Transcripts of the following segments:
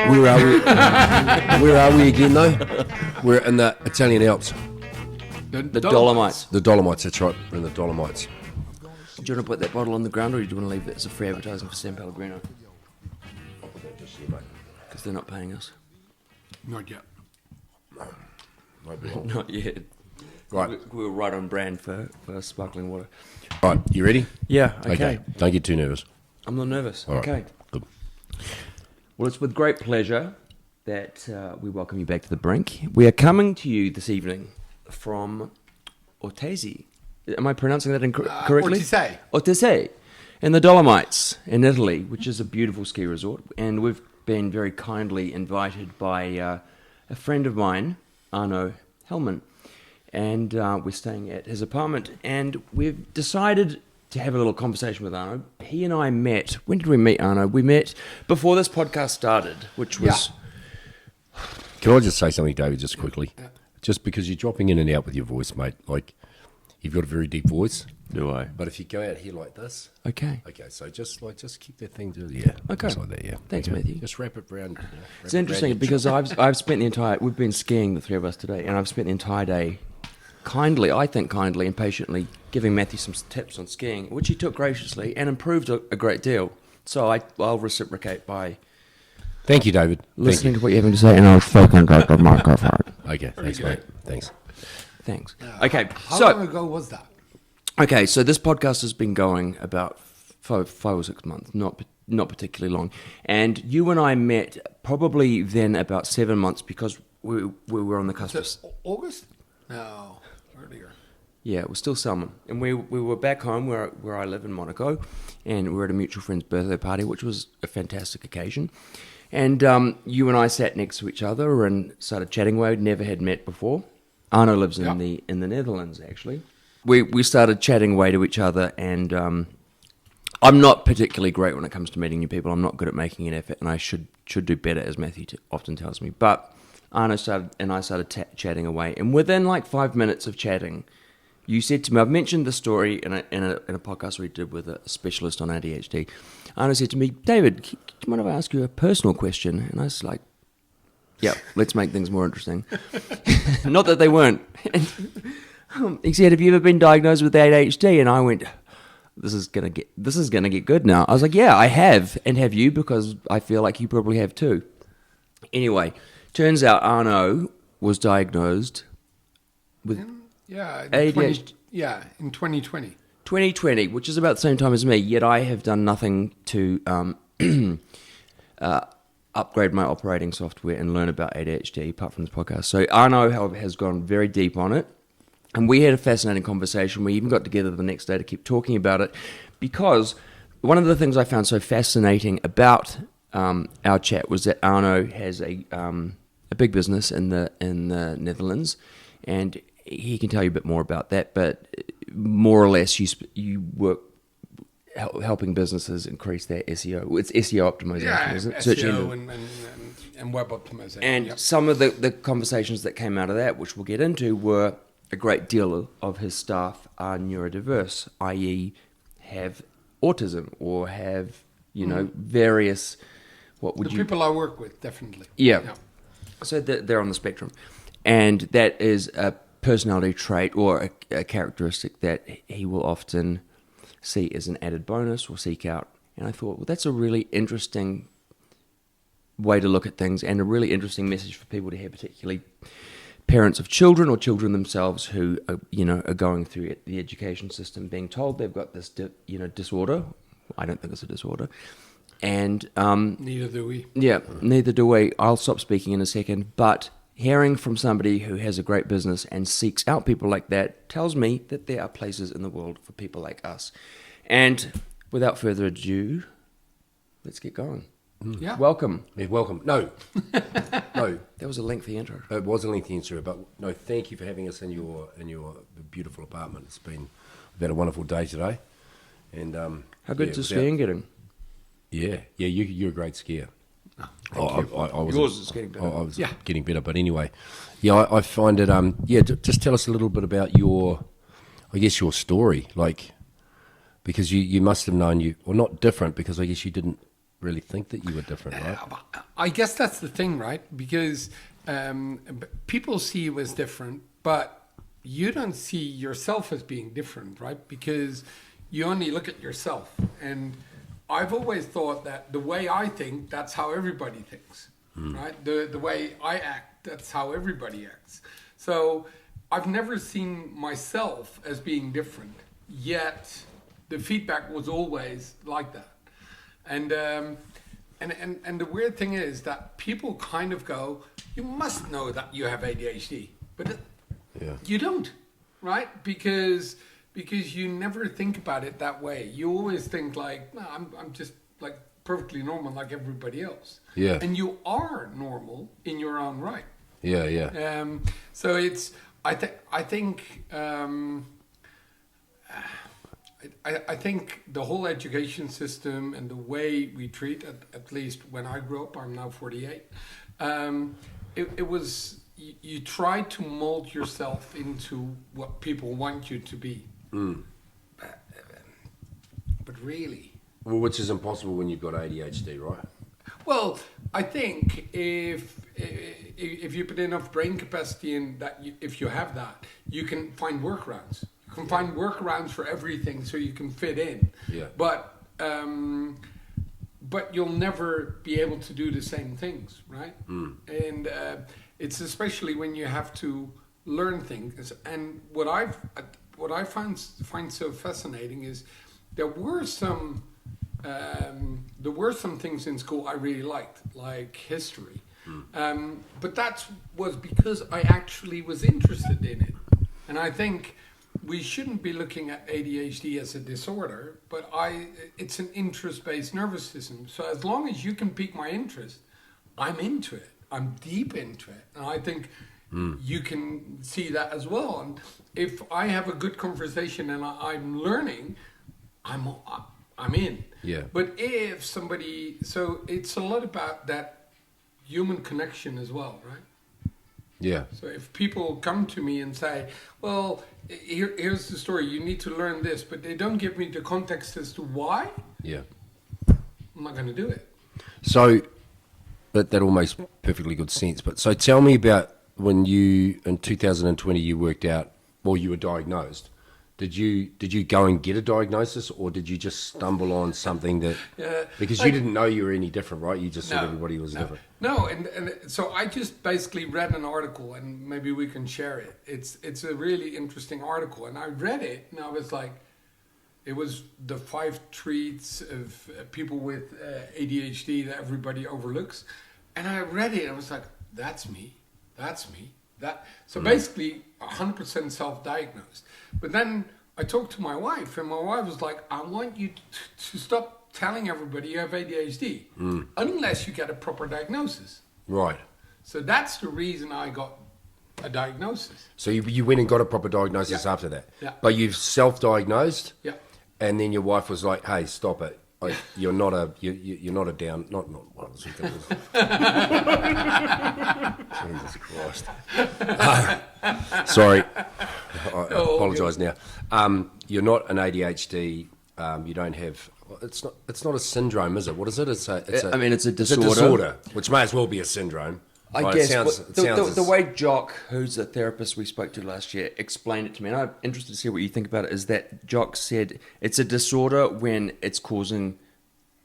Where are we? Where are we again, though? We're in the Italian Alps. The Dolomites. The Dolomites, that's right. We're in the Dolomites. Do you want to put that bottle on the ground, or do you want to leave it as a free advertising for San Pellegrino? I'll put that just here, mate. Because they're not paying us. Not yet. Won't be long. Not yet. Right. We were right on brand for sparkling water. Right, you ready? Yeah, okay. Don't get too nervous. I'm not nervous. All right. Okay. Good. Well, it's with great pleasure that we welcome you back to the Brink. We are coming to you this evening from Ortese. Am I pronouncing that correctly? Ortese, in the Dolomites in Italy, which is a beautiful ski resort. And we've been very kindly invited by a friend of mine, Arnout Heleemans. And we're staying at his apartment. And we've decided to have a little conversation with Arno. He and I met. When did we meet, Arno? We met before this podcast started, which was... Yeah. Can I just say something, David, just quickly? Yeah. Just because you're dropping in and out with your voice, mate. Like, you've got a very deep voice. Do I? But if you go out here like this... Okay. Okay, so just keep that thing to... Yeah. Okay. Just like that, yeah. Thanks, okay. Matthew. Just wrap it around... It's interesting because I've spent the entire... We've been skiing, the three of us today, and I've spent the entire day... kindly and patiently giving Matthew some tips on skiing, which he took graciously and improved a great deal. So I'll reciprocate by... Thank you, David. Listening to what you're having to say, and I'll fucking go to the microphone. Okay, thanks, mate. Thanks. Okay, How long ago was that? Okay, so this podcast has been going about five or 6 months, not particularly long. And you and I met probably then about 7 months because we were on the cusp of... August? No, earlier. Yeah, it was still summer. And we were back home where I live in Monaco, and we were at a mutual friend's birthday party, which was a fantastic occasion. And you and I sat next to each other and started chatting away. We'd never had met before. Arno lives in the Netherlands, actually. We started chatting away to each other, and I'm not particularly great when it comes to meeting new people. I'm not good at making an effort, and I should do better, as Matthew often tells me. But Arno started chatting away, and within like 5 minutes of chatting, you said to me, I've mentioned the story in a podcast we did with a specialist on ADHD. Arno said to me, David, do you mind if I ask you a personal question? And I was like, yeah, let's make things more interesting. Not that they weren't. He said, have you ever been diagnosed with ADHD? And I went, this is gonna get good now. I was like, yeah, I have, and have you? Because I feel like you probably have too. Anyway, turns out Arno was diagnosed with ADHD. In 2020. 2020, which is about the same time as me, yet I have done nothing to upgrade my operating software and learn about ADHD apart from this podcast. So Arno, however, has gone very deep on it, and we had a fascinating conversation. We even got together the next day to keep talking about it, because one of the things I found so fascinating about our chat was that Arno has a big business in the Netherlands, and he can tell you a bit more about that, but more or less you work helping businesses increase their SEO. It's SEO optimization, isn't it? SEO and web optimization. And some of the conversations that came out of that, which we'll get into, were a great deal of his staff are neurodiverse, i.e. have autism or have, various... People I work with, definitely. Yeah. So they're on the spectrum. And that is a personality trait or a characteristic that he will often see as an added bonus or seek out. And I thought, well, that's a really interesting way to look at things and a really interesting message for people to hear, particularly parents of children or children themselves who are going through the education system, being told they've got this disorder. I don't think it's a disorder. And neither do we. Yeah, neither do we. I'll stop speaking in a second, but hearing from somebody who has a great business and seeks out people like that tells me that there are places in the world for people like us. And without further ado, let's get going. Yeah. Welcome. Yeah, welcome. No. That was a lengthy intro. It was a lengthy intro, but no, thank you for having us in your beautiful apartment. We've had a wonderful day today. And how good's the skiing getting? Yeah, you're a great skier. I was. Yours is getting better. I was getting better, but anyway, I find it. Just tell us a little bit about your story, like, because you must have known well, not different, because I guess you didn't really think that you were different, right? I guess that's the thing, right? Because people see you as different, but you don't see yourself as being different, right? Because you only look at yourself. And I've always thought that the way I think, that's how everybody thinks, right? The way I act, that's how everybody acts. So I've never seen myself as being different, yet the feedback was always like that. And the weird thing is that people kind of go, you must know that you have ADHD, but you don't, right? Because you never think about it that way. You always think like, no, I'm just like perfectly normal like everybody else. Yeah. And you are normal in your own right. Yeah, yeah. So it's, I think the whole education system and the way we treat, at least when I grew up, I'm now 48, it was, you try to mold yourself into what people want you to be. But really... Well, which is impossible when you've got ADHD, right? Well, I think if you put enough brain capacity in that, if you have that, you can find workarounds. You can find workarounds for everything so you can fit in. Yeah. But you'll never be able to do the same things, right? And it's especially when you have to learn things. And what I find so fascinating is there were some things in school I really liked, like history. But that was because I actually was interested in it. And I think we shouldn't be looking at ADHD as a disorder, but it's an interest-based nervous system. So as long as you can pique my interest, I'm into it. I'm deep into it. And I think you can see that as well. And if I have a good conversation and I'm learning, I'm in. Yeah. But if somebody, so it's a lot about that human connection as well, right? Yeah. So if people come to me and say, well, here's the story, you need to learn this, but they don't give me the context as to why, Yeah. I'm not going to do it. So that all makes perfectly good sense. But so tell me about when you, in 2020, you worked out, well, you were diagnosed. Did you go and get a diagnosis, or did you just stumble on something that, because you didn't know you were any different, right? You just said everybody was different. No, and so I just basically read an article, and maybe we can share it. It's a really interesting article, and I read it, and I was like, it was the 5 traits of people with ADHD that everybody overlooks, and I read it, and I was like, that's me. So basically 100% self-diagnosed. But then I talked to my wife, and my wife was like, I want you to stop telling everybody you have ADHD unless you get a proper diagnosis. Right. So that's the reason I got a diagnosis. So you went and got a proper diagnosis after that. Yeah. But you've self-diagnosed. Yeah. And then your wife was like, "Hey, stop it! Like, you're not a down. Not what I was thinking." Jesus Christ! Sorry, I apologise now. You're not an ADHD. You don't have. It's not a syndrome, is it? What is it? It's a disorder. It's a disorder, which may as well be a syndrome. I guess the way Jock, who's a therapist we spoke to last year, explained it to me, and I'm interested to see what you think about it, is that Jock said it's a disorder when it's causing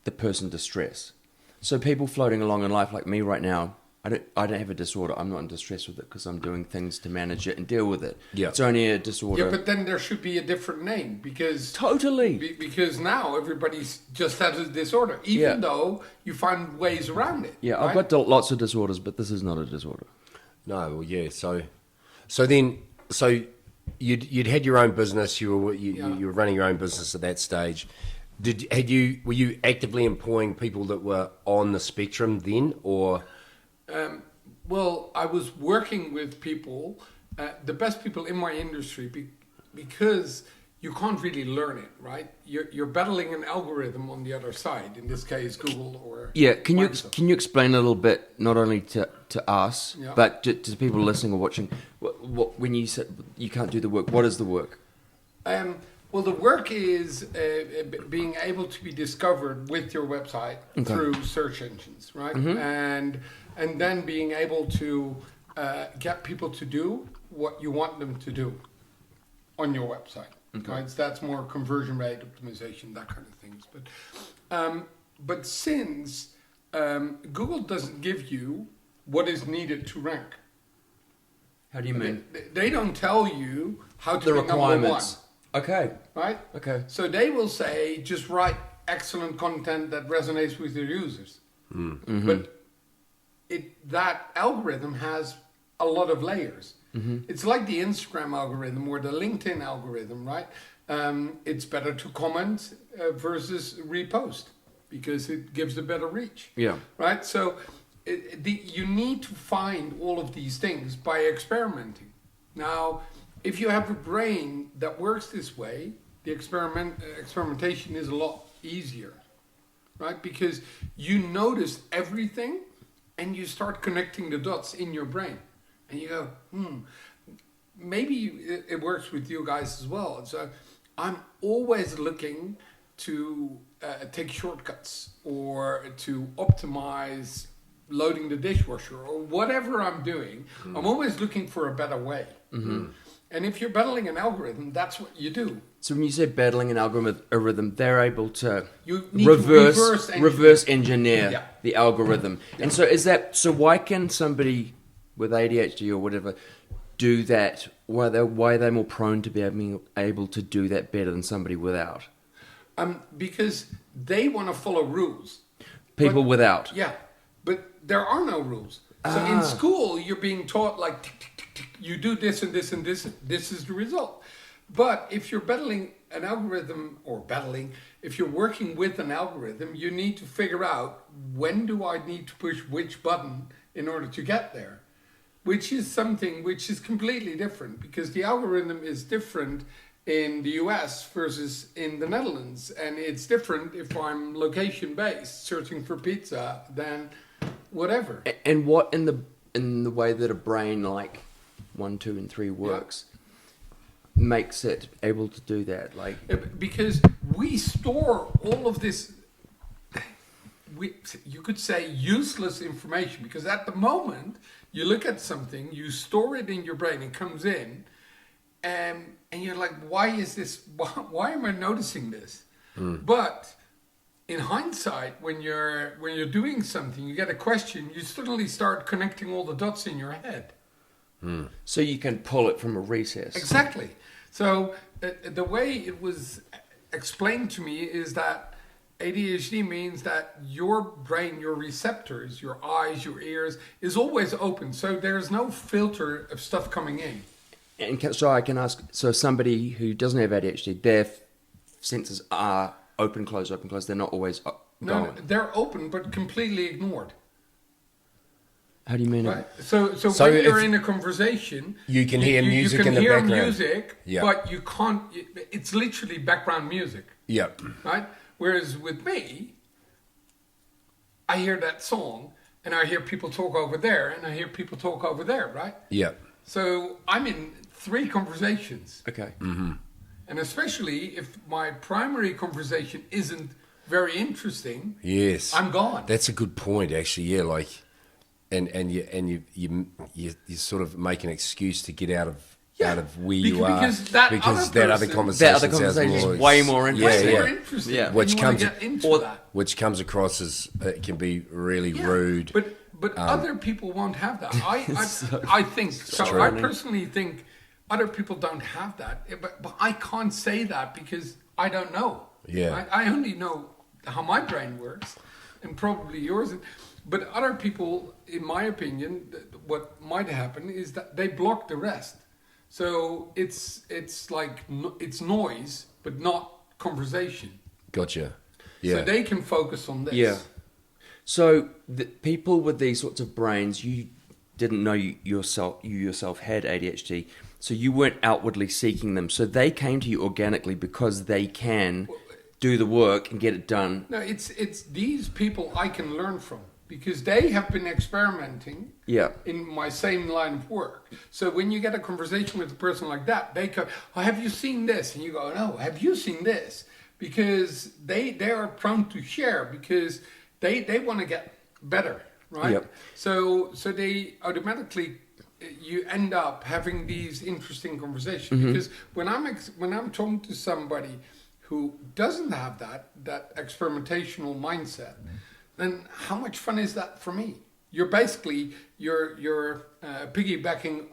the person distress. So people floating along in life like me right now, I don't have a disorder. I'm not in distress with it because I'm doing things to manage it and deal with it. Yeah. It's only a disorder. Yeah, but then there should be a different name because... Totally. Because now everybody's just has a disorder, even though you find ways around it. Yeah, right? I've got lots of disorders, but this is not a disorder. No, well, yeah. So you'd had your own business. You were running your own business at that stage. Were you actively employing people that were on the spectrum then, or? Well, I was working with people, the best people in my industry, because you can't really learn it, right? You're battling an algorithm on the other side. In this case, Google or Can you explain a little bit, not only to us, but to people listening or watching, what when you said you can't do the work? What is the work? Well, the work is being able to be discovered with your website through search engines, right? And then being able to get people to do what you want them to do on your website. Right? So that's more conversion rate optimization, that kind of things. But since Google doesn't give you what is needed to rank. How do you mean? They don't tell you how to The be requirements. number one. Okay. Right? Okay. So they will say, just write excellent content that resonates with your users. But that algorithm has a lot of layers. It's like the Instagram algorithm or the LinkedIn algorithm, right? It's better to comment versus repost because it gives a better reach. Yeah. Right? So you need to find all of these things by experimenting. Now, if you have a brain that works this way, the experimentation is a lot easier, right? Because you notice everything and you start connecting the dots in your brain. And you go, maybe it works with you guys as well. So I'm always looking to take shortcuts or to optimize loading the dishwasher or whatever I'm doing. I'm always looking for a better way. And if you're battling an algorithm, that's what you do. So when you say battling an algorithm, they're able to You need to reverse engineer Yeah. the algorithm. And so so why can somebody with ADHD or whatever do that? Why are they more prone to be able to do that better than somebody without? Because they want to follow rules. People But- without. Yeah, but there are no rules. So in school, you're being taught like, tick, tick, tick, tick, you do this and this and this, this is the result. But if you're battling an algorithm if you're working with an algorithm, you need to figure out when do I need to push which button in order to get there, which is something which is completely different because the algorithm is different in the US versus in the Netherlands. And it's different if I'm location based, searching for pizza, than whatever. And what in the way that a brain like 1, 2, and 3 works makes it able to do that? Like Because we store all of this, you could say useless information, because at the moment you look at something, you store it in your brain, it comes in, and you're like, why is this, why am I noticing this? But in hindsight, when you're doing something, you get a question, you suddenly start connecting all the dots in your head. so you can pull it from a recess. Exactly. So the way it was explained to me is that ADHD means that your brain, your receptors, your eyes, your ears is always open. So there's no filter of stuff coming in. And so I can ask, so somebody who doesn't have ADHD, their senses are open, close, they're not always No, going. they're open but completely ignored. How do you mean? Right. So So when you're if- in a conversation, You can hear music you can in the hear background. music, Yeah. but you can't. It's literally background music, Yep. right? Whereas with me, I hear that song and I hear people talk over there and I hear people talk over there, right? Yep. So I'm in 3 conversations, Okay. and especially if my primary conversation isn't very interesting, Yes. I'm gone. That's a good point, actually. Yeah, like, and you sort of make an excuse to get out of where you are because that other conversation That other conversation is way more interesting. Way Yeah, more yeah. interesting. Yeah. and Which you wanna comes- get into or- that. Which comes across as it can be really Yeah, rude. But other people won't have that. I think so. I Strange. personally think other people don't have that. But I can't say that because I don't know. Yeah. I only know how my brain works, and probably yours. But other people, in my opinion, what might happen is that they block the rest. So it's like it's noise, but not conversation. Gotcha. Yeah. So they can focus on this. Yeah. So the people with these sorts of brains, you didn't know you yourself had ADHD, so you weren't outwardly seeking them. So they came to you organically because they can do the work and get it done. No, it's these people I can learn from. because they have been experimenting Yeah. in my same line of work. So when you get a conversation with a person like that, they go, "Oh, have you seen this?" And you go, "No, have you seen this?" Because they are prone to share because they want to get better, right? Yep. So they automatically you end up having these interesting conversations because when I'm talking to somebody who doesn't have that experimentational mindset, then how much fun is that for me? You're basically you're piggybacking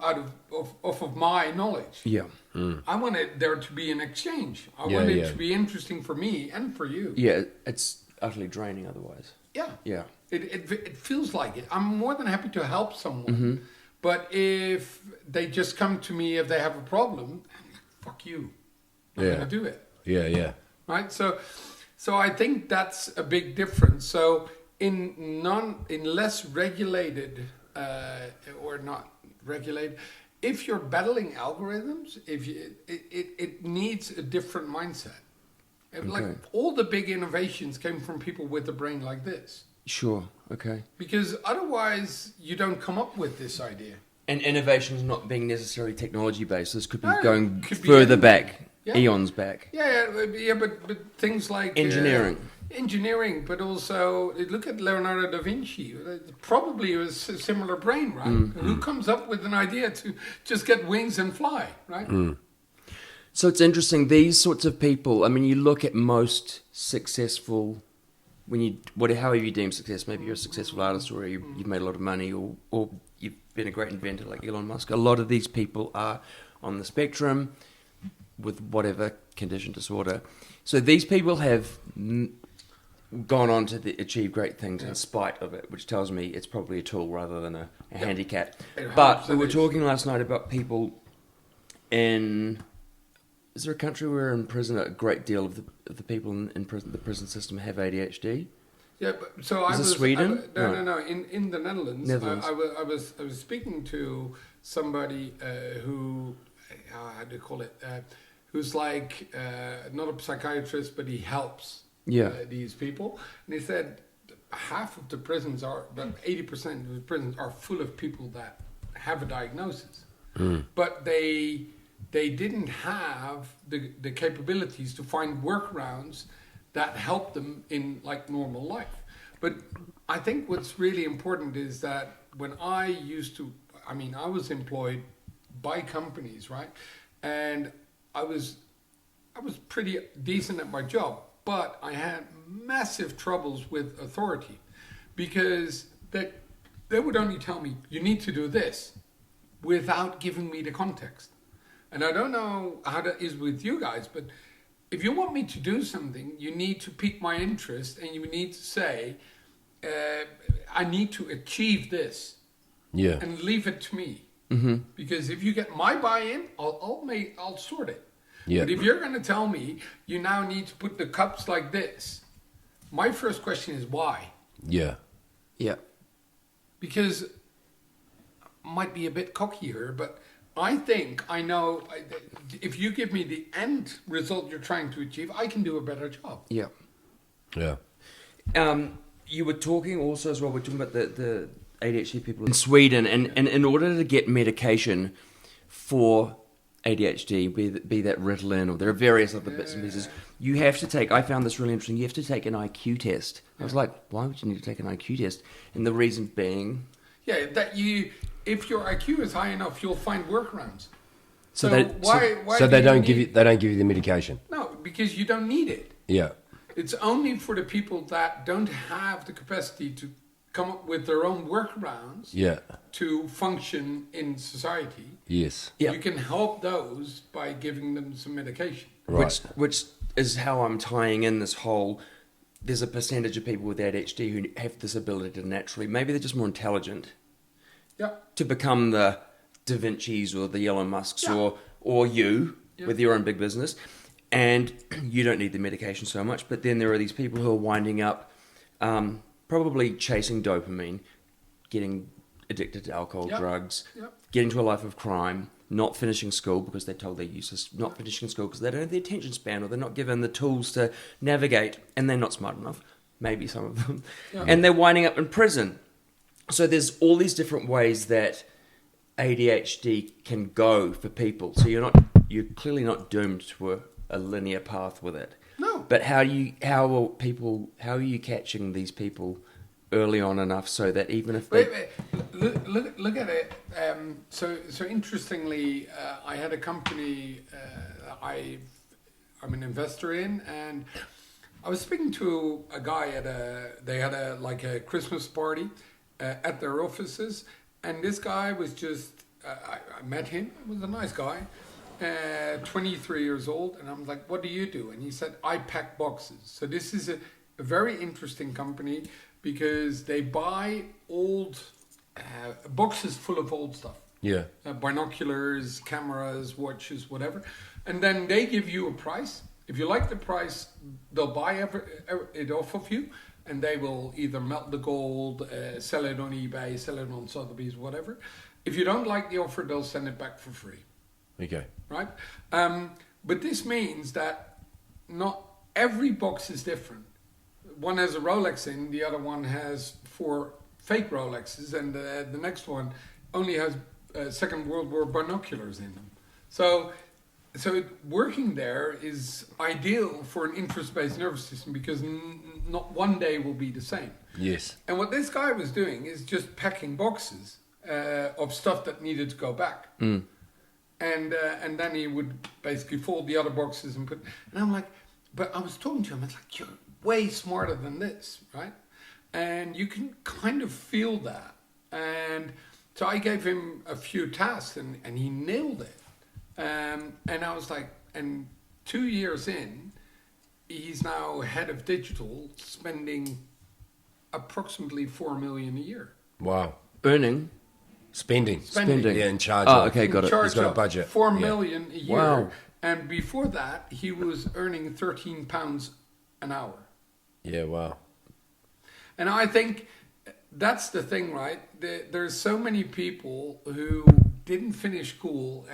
off of my knowledge. Yeah. I want there to be an exchange. I want it to be interesting for me and for you. Yeah, it's utterly draining otherwise. Yeah. Yeah. It feels like it. I'm more than happy to help someone. But if they just come to me if they have a problem, fuck you. I'm going to do it. Yeah. Right? So I think that's a big difference. So in less regulated or not regulated, if you're battling algorithms, it needs a different mindset. Like all the big innovations came from people with a brain like this. Sure. Okay. Because otherwise, you don't come up with this idea. And innovation's not being necessarily technology based. This could be No, going could be further anything. back, Yeah. eons back. Yeah, but things like engineering, but also look at Leonardo da Vinci. Probably was a similar brain, right? Who comes up with an idea to just get wings and fly, right? So it's interesting. These sorts of people. I mean, you look at most successful. However you deem success, maybe you're a successful artist or you've made a lot of money or you've been a great inventor like Elon Musk. A lot of these people are on the spectrum with whatever condition disorder. So these people have gone on to achieve great things in spite of it, which tells me it's probably a tool rather than a handicap. But we were talking last night about people in... Is there a country where in prison a great deal of the people in prison, the prison system have ADHD? Yeah, but so Is it Sweden? No. In the Netherlands, Netherlands. I was speaking to somebody who, how do you call it? Who's like not a psychiatrist, but he helps these people. And he said half of the prisons are, about 80% of the prisons are full of people that have a diagnosis, but they didn't have the capabilities to find workarounds that help them in like normal life. But I think what's really important is that when I was employed by companies, right? And I was pretty decent at my job, but I had massive troubles with authority because they would only tell me, you need to do this, without giving me the context. And I don't know how that is with you guys, but if you want me to do something, you need to pique my interest and you need to say, I need to achieve this. Yeah. And leave it to me. Because if you get my buy-in, I'll sort it. Yeah. But if you're going to tell me you now need to put the cups like this, my first question is why? Yeah. Yeah. Because might be a bit cocky here, but I think I know if you give me the end result you're trying to achieve, I can do a better job. Yeah. Yeah. You were talking also as well, we're talking about the ADHD people in Sweden, and in order to get medication for ADHD, be that Ritalin or there are various other bits and pieces, you have to take, I found this really interesting, you have to take an IQ test. I was like, why would you need to take an IQ test? And the reason being... Yeah, that if your IQ is high enough, you'll find workarounds. So they don't give you the medication. No, because you don't need it. Yeah. It's only for the people that don't have the capacity to come up with their own workarounds. Yeah. To function in society. Yes. You can help those by giving them some medication. Right. Which is how I'm tying in this whole... There's a percentage of people with ADHD who have this ability to naturally... Maybe they're just more intelligent. Yeah. To become the Da Vinci's or the Elon Musks or you with your own big business. And you don't need the medication so much. But then there are these people who are winding up probably chasing dopamine, getting addicted to alcohol, drugs, getting to a life of crime, not finishing school because they're told they're useless, not finishing school because they don't have the attention span or they're not given the tools to navigate and they're not smart enough. maybe some of them, Yeah. and they're winding up in prison. So there's all these different ways that ADHD can go for people. So you're clearly not doomed to a linear path with it. No. But how are you catching these people early on enough so that even if they... Wait. Look at it. So interestingly, I had a company I'm an investor in, and I was speaking to a guy they had a Christmas party at their offices, and this guy was just, I met him, he was a nice guy, 23 years old, and I'm like, what do you do? And he said, I pack boxes. So this is a very interesting company because they buy old boxes full of old stuff. Yeah. Binoculars, cameras, watches, whatever. And then they give you a price. If you like the price, they'll buy it off of you, and they will either melt the gold, sell it on eBay, sell it on Sotheby's, whatever. If you don't like the offer, they'll send it back for free. Okay. Right? But this means that not every box is different. One has a Rolex in, the other one has 4 fake Rolexes, and the next one only has Second World War binoculars in them. So working there is ideal for an interest-based nervous system because not one day will be the same. Yes. And what this guy was doing is just packing boxes of stuff that needed to go back. Mm. And then he would basically fold the other boxes and put... And I'm like, but I was talking to him, it's like, you're way smarter than this, right? And you can kind of feel that. And so I gave him a few tasks and he nailed it. And I was like, and 2 years in, he's now head of digital, spending approximately 4 million a year. Wow. Earning? Spending. Spending. Yeah, in charge. Oh, of. okay, got In it. charge He's got a of budget. 4 Yeah. million a year. Wow. And before that, he was earning £13 an hour. Yeah, wow. And I think that's the thing, right? There's so many people who didn't finish school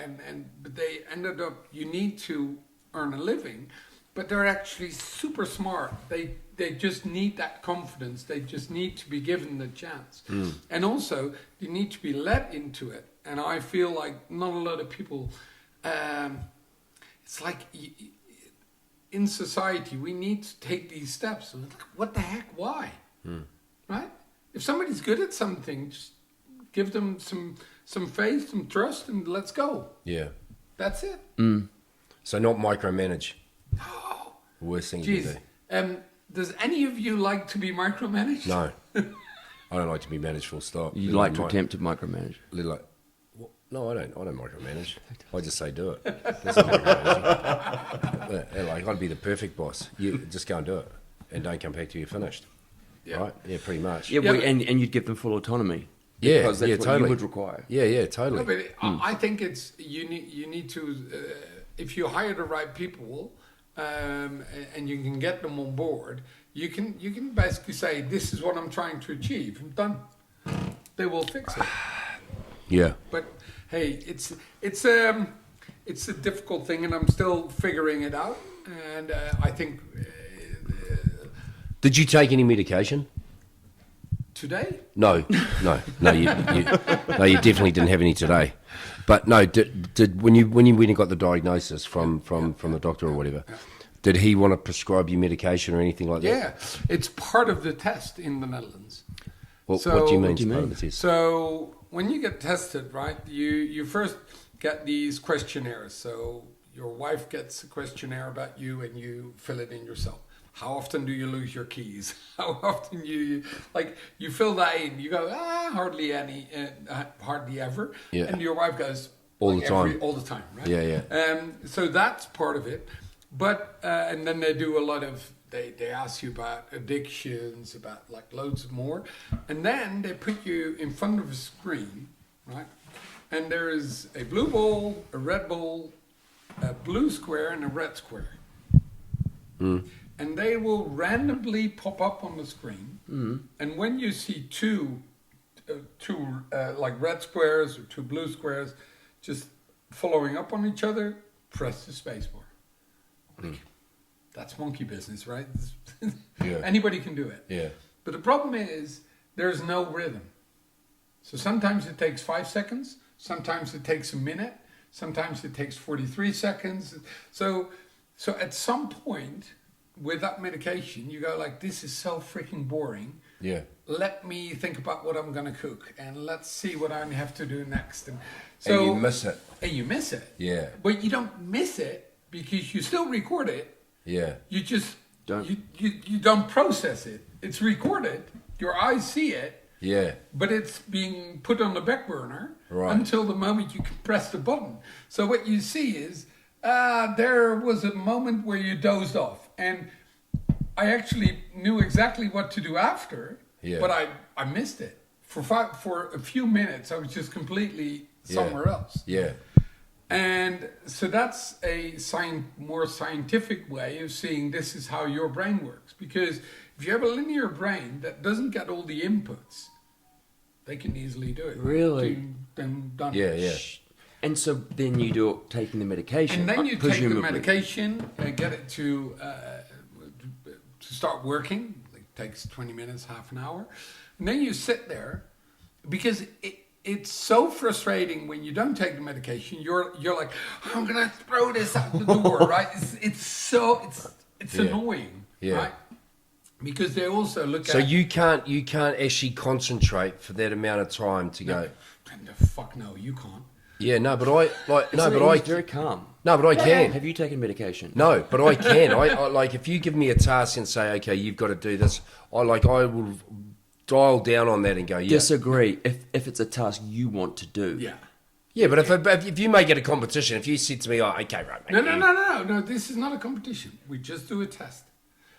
but they ended up, you need to earn a living, but they're actually super smart. They just need that confidence. They just need to be given the chance. Mm. And also, they need to be let into it. And I feel like not a lot of people, it's like in society, we need to take these steps. What the heck? Why? Mm. Right? If somebody's good at something, just give them some faith, some trust, and let's go. Yeah. That's it. Mm. So not micromanage. Oh, Worst thing you jeez. can do. Does any of you like to be micromanaged? No. I don't like to be managed full stop. You like to attempt to micromanage? Little like, what? No, I don't micromanage. I just say do it. That's not micromanaging. Yeah, like, I'd be the perfect boss. You just go and do it. And don't come back till you're finished. Yeah. Right? Yeah, pretty much. Yeah, Yeah, and you'd give them full autonomy. Yeah, Because that's yeah, what totally. you would require. Yeah, totally. No, but I think it's you need to if you hire the right people and you can get them on board, you can basically say, this is what I'm trying to achieve, and done. They will fix it. Yeah. But hey, it's a difficult thing, and I'm still figuring it out. And I think Did you take any medication? today, No, you definitely didn't have any today. But no, did when you went and got the diagnosis from the doctor or whatever, did he want to prescribe you medication or anything like that? yeah, it's part of the test in the Netherlands. What So- do you mean? What do you part mean? of the test? So when you get tested, right, you first get these questionnaires. So your wife gets a questionnaire about you, and you fill it in yourself. How often do you lose your keys? How often you fill that in? You go, hardly any, hardly ever. Yeah. And your wife goes, All the time. all the time, right? Yeah. So that's part of it. But and then they do a lot of they ask you about addictions, about like loads more, and then they put you in front of a screen, right? And there is a blue ball, a red ball, a blue square, and a red square. Mm. And they will randomly pop up on the screen. Mm. And when you see two like red squares or two blue squares just following up on each other, press the space bar. Like, that's monkey business, right? Yeah. Anybody can do it. Yeah. But the problem is there's no rhythm. So sometimes it takes 5 seconds, sometimes it takes a minute, sometimes it takes 43 seconds. So at some point with that medication, you go like, this is so freaking boring. Yeah. Let me think about what I'm going to cook and let's see what I have to do next. And And you miss it. And you miss it. Yeah. But you don't miss it because you still record it. Yeah. You just Don't. you don't process it. It's recorded. Your eyes see it. Yeah. But it's being put on the back burner Right. until the moment you can press the button. So what you see is there was a moment where you dozed off, and I actually knew exactly what to do after, Yeah. but I missed it for a few minutes. I was just completely somewhere else. Yeah. And so that's a more scientific way of seeing this is how your brain works. Because if you have a linear brain that doesn't get all the inputs, they can easily do it. Really? Then done. Yeah. Yeah. And so then you do it taking the medication. And then you take the presumably. medication and get it to start working. It takes 20 minutes, half an hour. And then you sit there because it's so frustrating when you don't take the medication. You're like, I'm gonna throw this out the door, right? It's Yeah. annoying, Yeah. right? Because they also look So at you can't actually concentrate for that amount of time to go. the fuck no, you can't. Yeah, no, but I like no, but I very calm. no, but I can. Have you taken medication? No, but I can. I like if you give me a task and say, okay, you've got to do this. I will dial down on that and go, yeah, Disagree. If it's a task you want to do. Yeah. yeah. But if you make it a competition, if you said to me, oh, okay, right, mate, No. This is not a competition. We just do a test.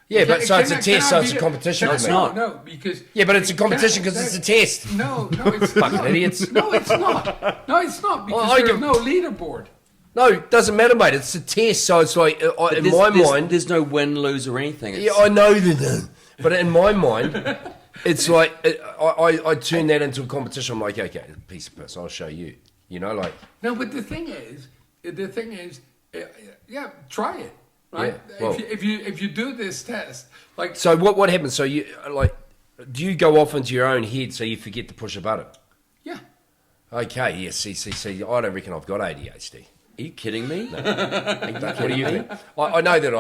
yeah, but so it's a Can I test, so be it's a the- competition. No, for me. not. No, because Yeah, but it's a competition because it's a test. No, it's Fucking not. idiots. No, it's not. No, it's not because Well, I there's do- no leaderboard. No, it doesn't matter, mate. It's a test, so it's like in my mind. there's no win, lose, or anything. It's, Yeah, I know that, but in my mind, it's like I turn that into a competition. I'm like, okay, piece of piss. I'll show you. You know, like No, but the thing is, yeah, try it. Right? Yeah, well- if you do this test, like so. What happens? So you like, do you go off into your own head so you forget to push a button? yeah. Okay, yeah. See. I don't reckon I've got ADHD. Are you kidding me? What do you think? I know that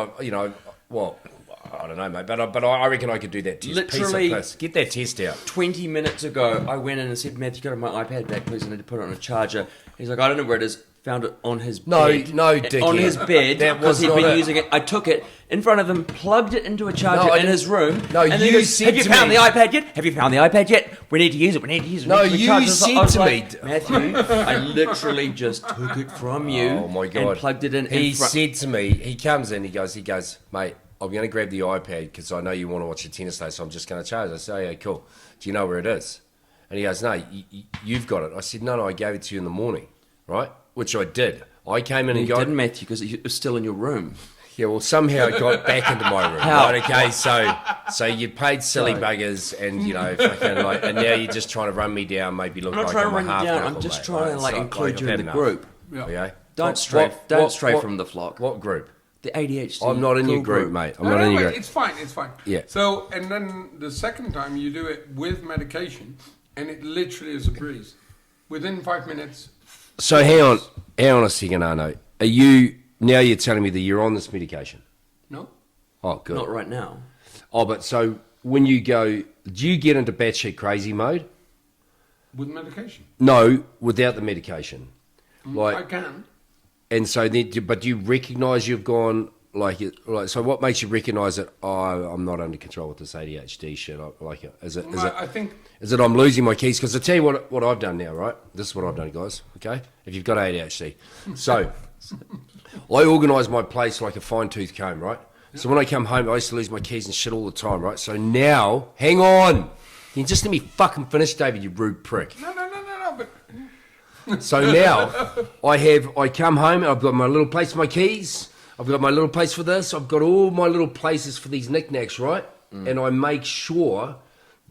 I don't know, mate, but I reckon I could do that test. Literally- Piece of piss. Get that test out. 20 minutes ago, I went in and said, Matthew, got my iPad back, please. I need to put it on a charger. He's like, I don't know where it is. Found it on his No, bed. no, dickhead. On his bed, That because was he'd not been it. using it. I took it in front of him, plugged it into a charger No, I in didn't- his room. No, and then you he goes, said have you to found me- the iPad yet? Have you found the iPad yet? We need to use it. We need to use it. No, We need to you charge it." said I was to like, me- Matthew, I literally just took it from you. Oh my god! And plugged it in. He front. said to me, he comes in, he goes, mate, I'm going to grab the iPad because I know you want to watch the tennis day, so I'm just going to charge it. I said, oh, yeah, cool. Do you know where it is? And he goes, no, you've got it. I said, no, I gave it to you in the morning, right? Which I did. I came in and You got didn't, Matthew, because it was still in your room. Yeah, well, somehow it got back into my room. How? Right, okay, so you paid silly buggers, and you know, fucking like, and now you're just trying to run me down, maybe look I'm not like trying to I'm a run you half down. knuckle, I'm just mate. trying to Right, so, include I've you in had the enough. group. Yeah. Okay, Don't stray from the flock. What group? The ADHD. I'm not in your group, mate. I'm not in your group. It's fine. Yeah. So, and then the second time you do it with medication, and it literally is a breeze. Within 5 minutes. So hang on a second, Arno. Are you now? You're telling me that you're on this medication? No. Oh, good. Not right now. Oh, but so when you go, do you get into batshit crazy mode? With medication. No, without the medication. I can. And so then, but do you recognise you've gone like it? Like, so what makes you recognise that? Oh, I'm not under control with this ADHD shit. I think. Is it I'm losing my keys? Because I tell you what I've done now, right? This is what I've done, guys. Okay, if you've got ADHD, so I organise my place like a fine tooth comb, right? So when I come home, I used to lose my keys and shit all the time, right? So now, hang on, you just let me fucking finish, David, you rude prick. No. But So now I come home and I've got my little place for my keys. I've got my little place for this. I've got all my little places for these knickknacks, right? And I make sure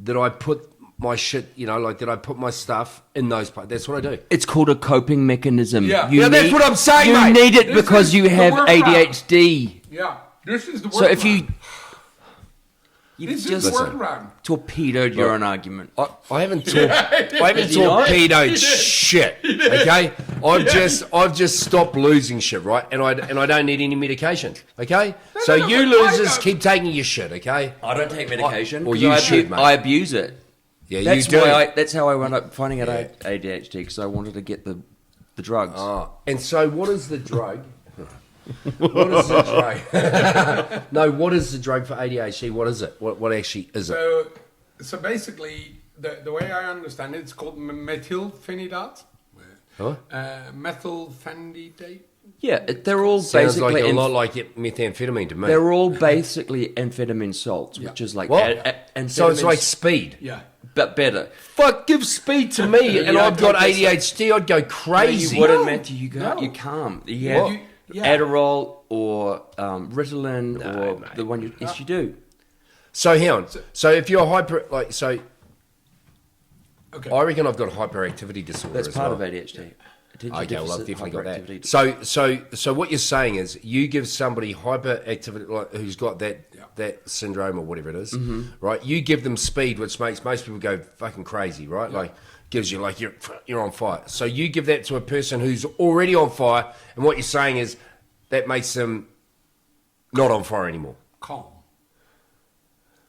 that I put my shit, that I put my stuff in those places. That's what I do. It's called a coping mechanism. Yeah. Yeah, that's what I'm saying, You mate. need it This because is you the have workaround. ADHD. yeah, this is the. So if you... You've This just is workaround. torpedoed your own argument. I haven't torpedoed shit. Okay, I've just stopped losing shit, right? And I don't need any medication. Okay, so you losers keep taking your shit. Okay, I don't take medication. Well, 'cause you I should, mate. I abuse it. Yeah, That's you do. why that's how I wound up finding out I had ADHD, because I wanted to get the drugs. And so, what is the drug? What is the drug? No, what is the drug for ADHD? What is it? What actually is it? So basically, the way I understand it, it's called methylphenidate. Huh? Methylphenidate. Yeah, they're all Sounds basically like a lot like methamphetamine to me. they're all basically amphetamine salts, which is like What? So it's like speed. Yeah. but better. Fuck, give speed to me, and I've got ADHD. I'd go No, crazy. you wouldn't, No, Matthew. You can't. no. You can't. You have What? Adderall or Ritalin or mate. the one you. Yes, you do. So hang on. So if you're okay, Okay. I reckon I've got a hyperactivity disorder. That's as part well. of ADHD. Attention Okay, well, I've deficit definitely got hyperactivity that. So what you're saying is you give somebody hyperactivity, like, who's got that syndrome or whatever it is, right? You give them speed, which makes most people go fucking crazy, right? Like gives you like you're on fire. So you give that to a person who's already on fire, and what you're saying is that makes them not on fire anymore. Calm.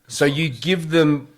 So you give them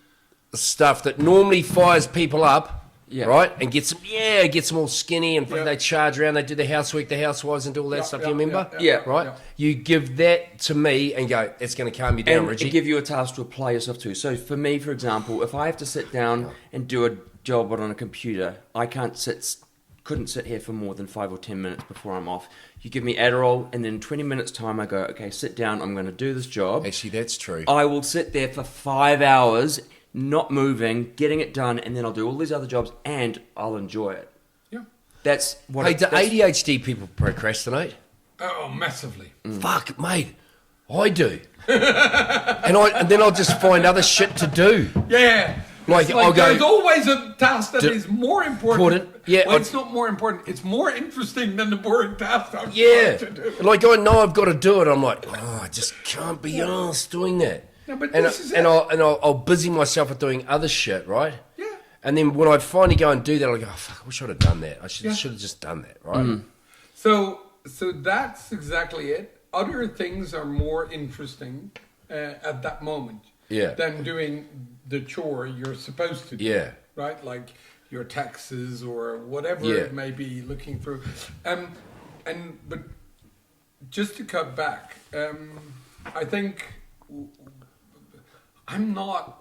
stuff that normally fires people up. Yeah. Right? And gets them all skinny and they charge around, they do the housework, the housewives and do all that stuff, you remember? Yeah. Right? Yeah. You give that to me and go, it's going to calm you down, and Ridgey. give you a task to apply yourself to. So for me, for example, if I have to sit down and do a job on a computer, I couldn't sit here for more than 5 or 10 minutes before I'm off. You give me Adderall, and then 20 minutes time I go, okay, sit down, I'm going to do this job. Actually, that's true. I will sit there for 5 hours, not moving, getting it done, and then I'll do all these other jobs, and I'll enjoy it. Yeah. That's what. Hey, do ADHD people procrastinate? Oh, massively. Fuck, mate. I do. and then I'll just find other shit to do. Yeah. Like, It's I'll go- there's always a task that is more important. Yeah, Well, I- it's not more important. It's more interesting than the boring task I'm Yeah. trying to do. Like, I know I've got to do it. I'm like, I just can't be arsed doing that. No, but and this is and it. I'll busy myself with doing other shit, right? Yeah. And then when I finally go and do that, I go, oh, fuck, I wish I'd have done that. I should Yeah. have just done that, right? So that's exactly it. Other things are more interesting at that moment Yeah. than doing the chore you're supposed to do. Yeah. Right? Like your taxes or whatever Yeah. it may be looking through. But just to cut back, I think I'm not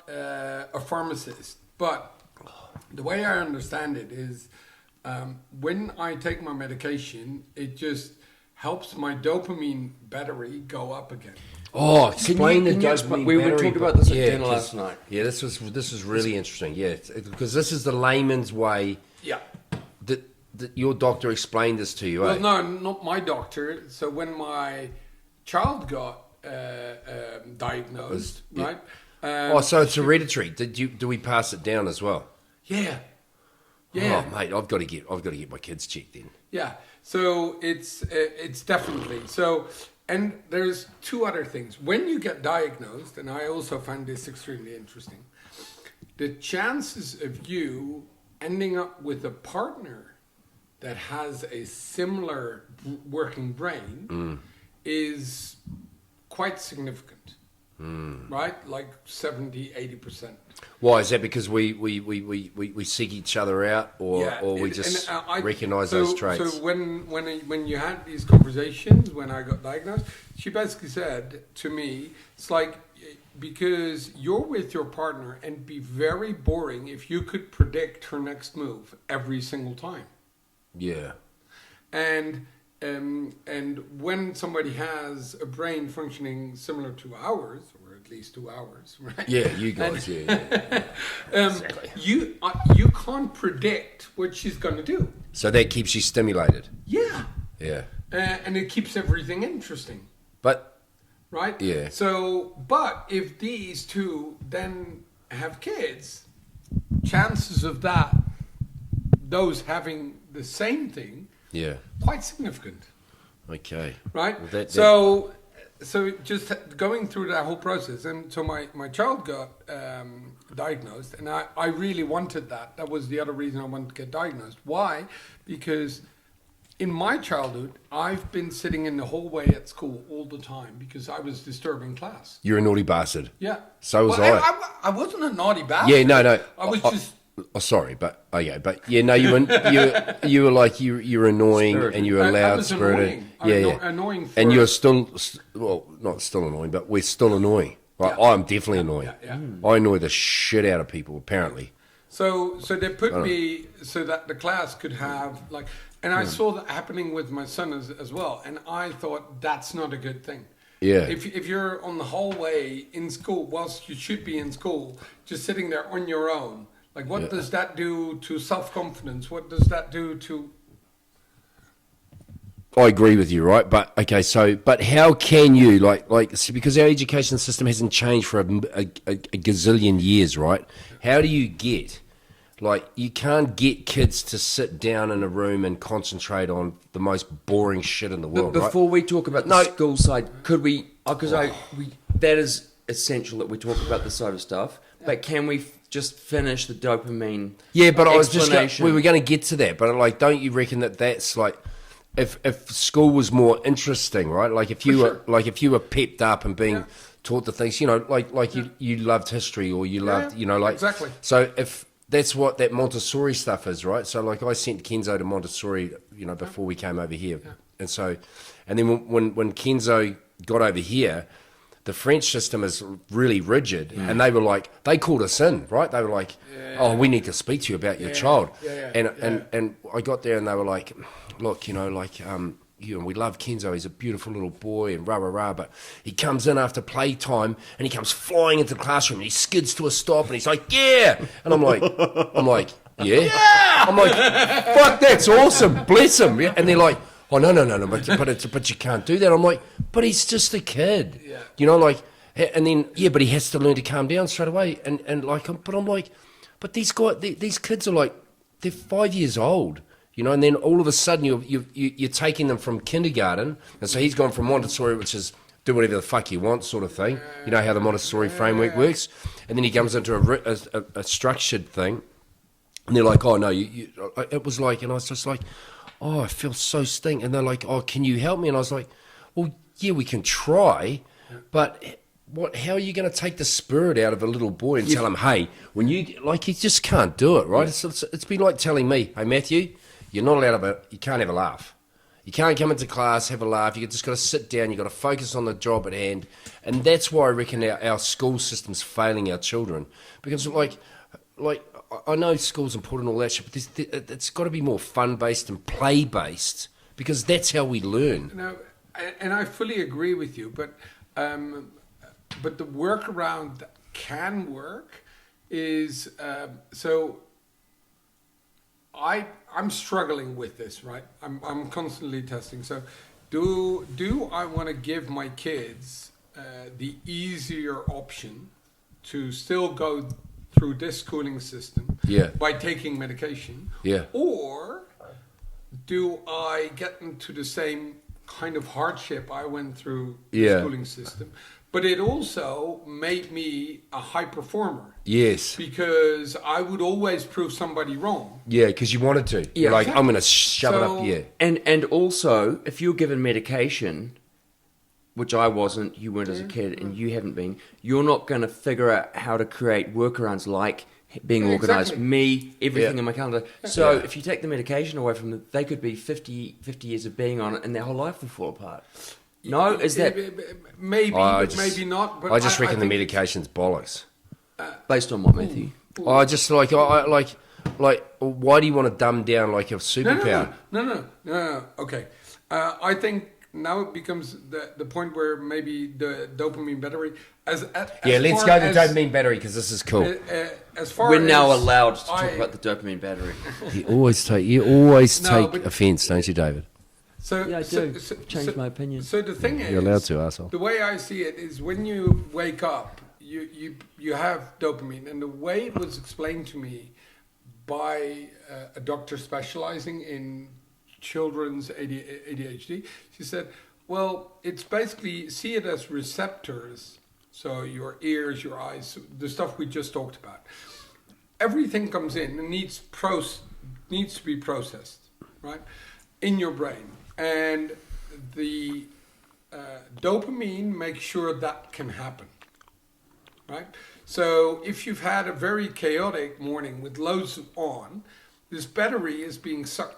a pharmacist, but the way I understand it is when I take my medication, it just helps my dopamine battery go up again. Oh, explain can the you dopamine we were battery, talking about this at yeah, dinner 'cause- last night. Yeah, this is really interesting. Yeah, because this is the layman's way Yeah. that your doctor explained this to you. Well, eh? no, not my doctor. So when my child got diagnosed, Yeah. right? So it's hereditary. Do we pass it down as well? Yeah. Yeah. Oh, mate, I've got to get my kids checked in. Yeah, so it's definitely so. And there's two other things. When you get diagnosed, and I also find this extremely interesting, the chances of you ending up with a partner that has a similar working brain is quite significant, right? Like 70-80%. Why is that? Because we seek each other out, or we just I recognise those traits. So when you had these conversations when I got diagnosed, she basically said to me, it's like, because you're with your partner and it'd be very boring if you could predict her next move every single time. Yeah. And when somebody has a brain functioning similar to ours, or at least 2 hours, right? Yeah, you guys. Yeah. Exactly. You can't predict what she's going to do. So that keeps you stimulated. Yeah. Yeah. And it keeps everything interesting, But right? Yeah. So, but if these two then have kids, chances of those having the same thing, yeah. quite significant, Okay. right? Well, that- so so just going through that whole process, and so my child got diagnosed, and I really wanted that. That was the other reason I wanted to get diagnosed. Why? Because in my childhood, I've been sitting in the hallway at school all the time because I was disturbing class. You're a naughty bastard. Yeah. So was I wasn't a naughty bastard. Yeah, no. I was just... Oh, sorry, but okay, but yeah, no, you were like you were annoying Spirited. and you were loud, I was spirited. annoying. Annoying for... And you're still, well, not still annoying, but we're still annoying. Right? Yeah. I'm definitely annoying. Yeah. I annoy the shit out of people, apparently. So they put me so that the class could have like, and I saw that happening with my son as well, and I thought that's not a good thing. Yeah. If you're on the hallway in school, whilst you should be in school, just sitting there on your own, like what does that do to self-confidence? What does that do to... I agree with you, right? But okay, so but how can you because our education system hasn't changed for a gazillion years, right? How do you get you can't get kids to sit down in a room and concentrate on the most boring shit in the world, But before we talk about the No. school side, could we? Because that is essential that we talk about this side of stuff. But can we just finish the dopamine? Yeah, but I was just explanation? we were going to get to that, but don't you reckon that's like if school was more interesting, right? Like if you if you were pepped up and being taught the things, you loved history or you loved, exactly. So if that's what that Montessori stuff is, right? So I sent Kenzo to Montessori, before we came over here, and then when Kenzo got over here, the French system is really rigid, and they called us in, right? They were like, "Oh, we need to speak to you about your child," and I got there and they were like, "Look, we love Kenzo. He's a beautiful little boy, and rah rah rah. But he comes in after playtime, and he comes flying into the classroom, and he skids to a stop, and he's like, yeah!" And I'm like, yeah. I'm like, fuck, that's awesome, bless him. Yeah. And they're like, oh no, but you can't do that. I'm like, but he's just a kid, and then but he has to learn to calm down straight away. And but I'm like, but these kids are like, they're 5 years old. And then all of a sudden you're taking them from kindergarten, and so he's gone from Montessori, which is do whatever the fuck you want sort of thing. You know how the Montessori framework works, and then he comes into a structured thing, and they're like, oh no, it was like, and I was just like, oh, I feel so stink, and they're like, oh, can you help me? And I was like, well, yeah, we can try, but how are you going to take the spirit out of a little boy and tell him, hey, when you you just can't do it, right? It's been like telling me, hey Matthew, you're not allowed you can't have a laugh. You can't come into class, have a laugh. You just got to sit down. You got to focus on the job at hand. And that's why I reckon our school system's failing our children. Because I know school's important and all that shit, but it's got to be more fun-based and play-based, because that's how we learn. No, and I fully agree with you, but the workaround that can work is I'm struggling with this, right? I'm constantly testing. So, do I want to give my kids the easier option to still go through this schooling system by taking medication? Yeah. Or do I get into the same kind of hardship I went through the schooling system? But it also made me a high performer. Yes. Because I would always prove somebody wrong. Yeah, because you wanted to. Yeah. You're like, I'm going to shove it up, yeah. And also, if you're given medication, which I wasn't, you weren't as a kid, and you haven't been, you're not going to figure out how to create workarounds like being organised, everything in my calendar. So if you take the medication away from them, they could be 50 years of being on it, and their whole life will fall apart. No, is that maybe, maybe not? But I just reckon the medication's bollocks. based on what, Matthew? I just why do you want to dumb down like a superpower? No. Okay, I think now it becomes the point where maybe the dopamine battery. Let's go to the dopamine battery because this is cool. We're now allowed to talk about the dopamine battery. You always take offence, don't you, David? So, yeah, I do. Change my opinion. So the thing is, you're allowed to, asshole. The way I see it is when you wake up, you have dopamine, and the way it was explained to me by a doctor specializing in children's ADHD, she said, Well, it's basically, see it as receptors. So your ears, your eyes, the stuff we just talked about. Everything comes in and needs to be processed, right, in your brain. And the dopamine makes sure that can happen, right? So if you've had a very chaotic morning with loads on, this battery is being sucked.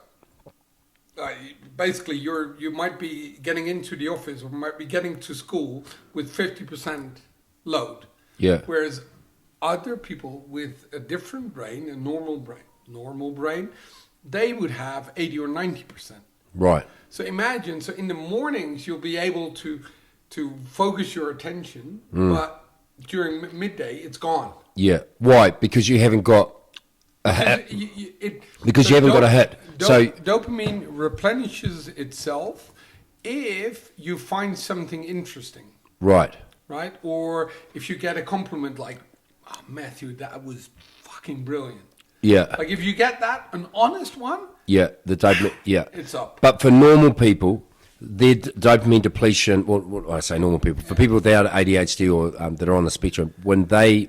Basically, you might be getting into the office or might be getting to school with 50% load. Yeah. Whereas other people with a different brain, a normal brain, they would have 80 or 90%. Right. So imagine, so in the mornings you'll be able to focus your attention, but during midday it's gone. Yeah. Why? Because you haven't got a hit. Because you haven't got a hit. So dopamine replenishes itself if you find something interesting. right. Right? Or if you get a compliment like, oh, Matthew, that was fucking brilliant. Yeah. Like if you get that, an honest one, Yeah. The dopamine. Yeah. it's up. But for normal people, their dopamine depletion. Well, I say normal people. For people without ADHD or that are on the spectrum, when their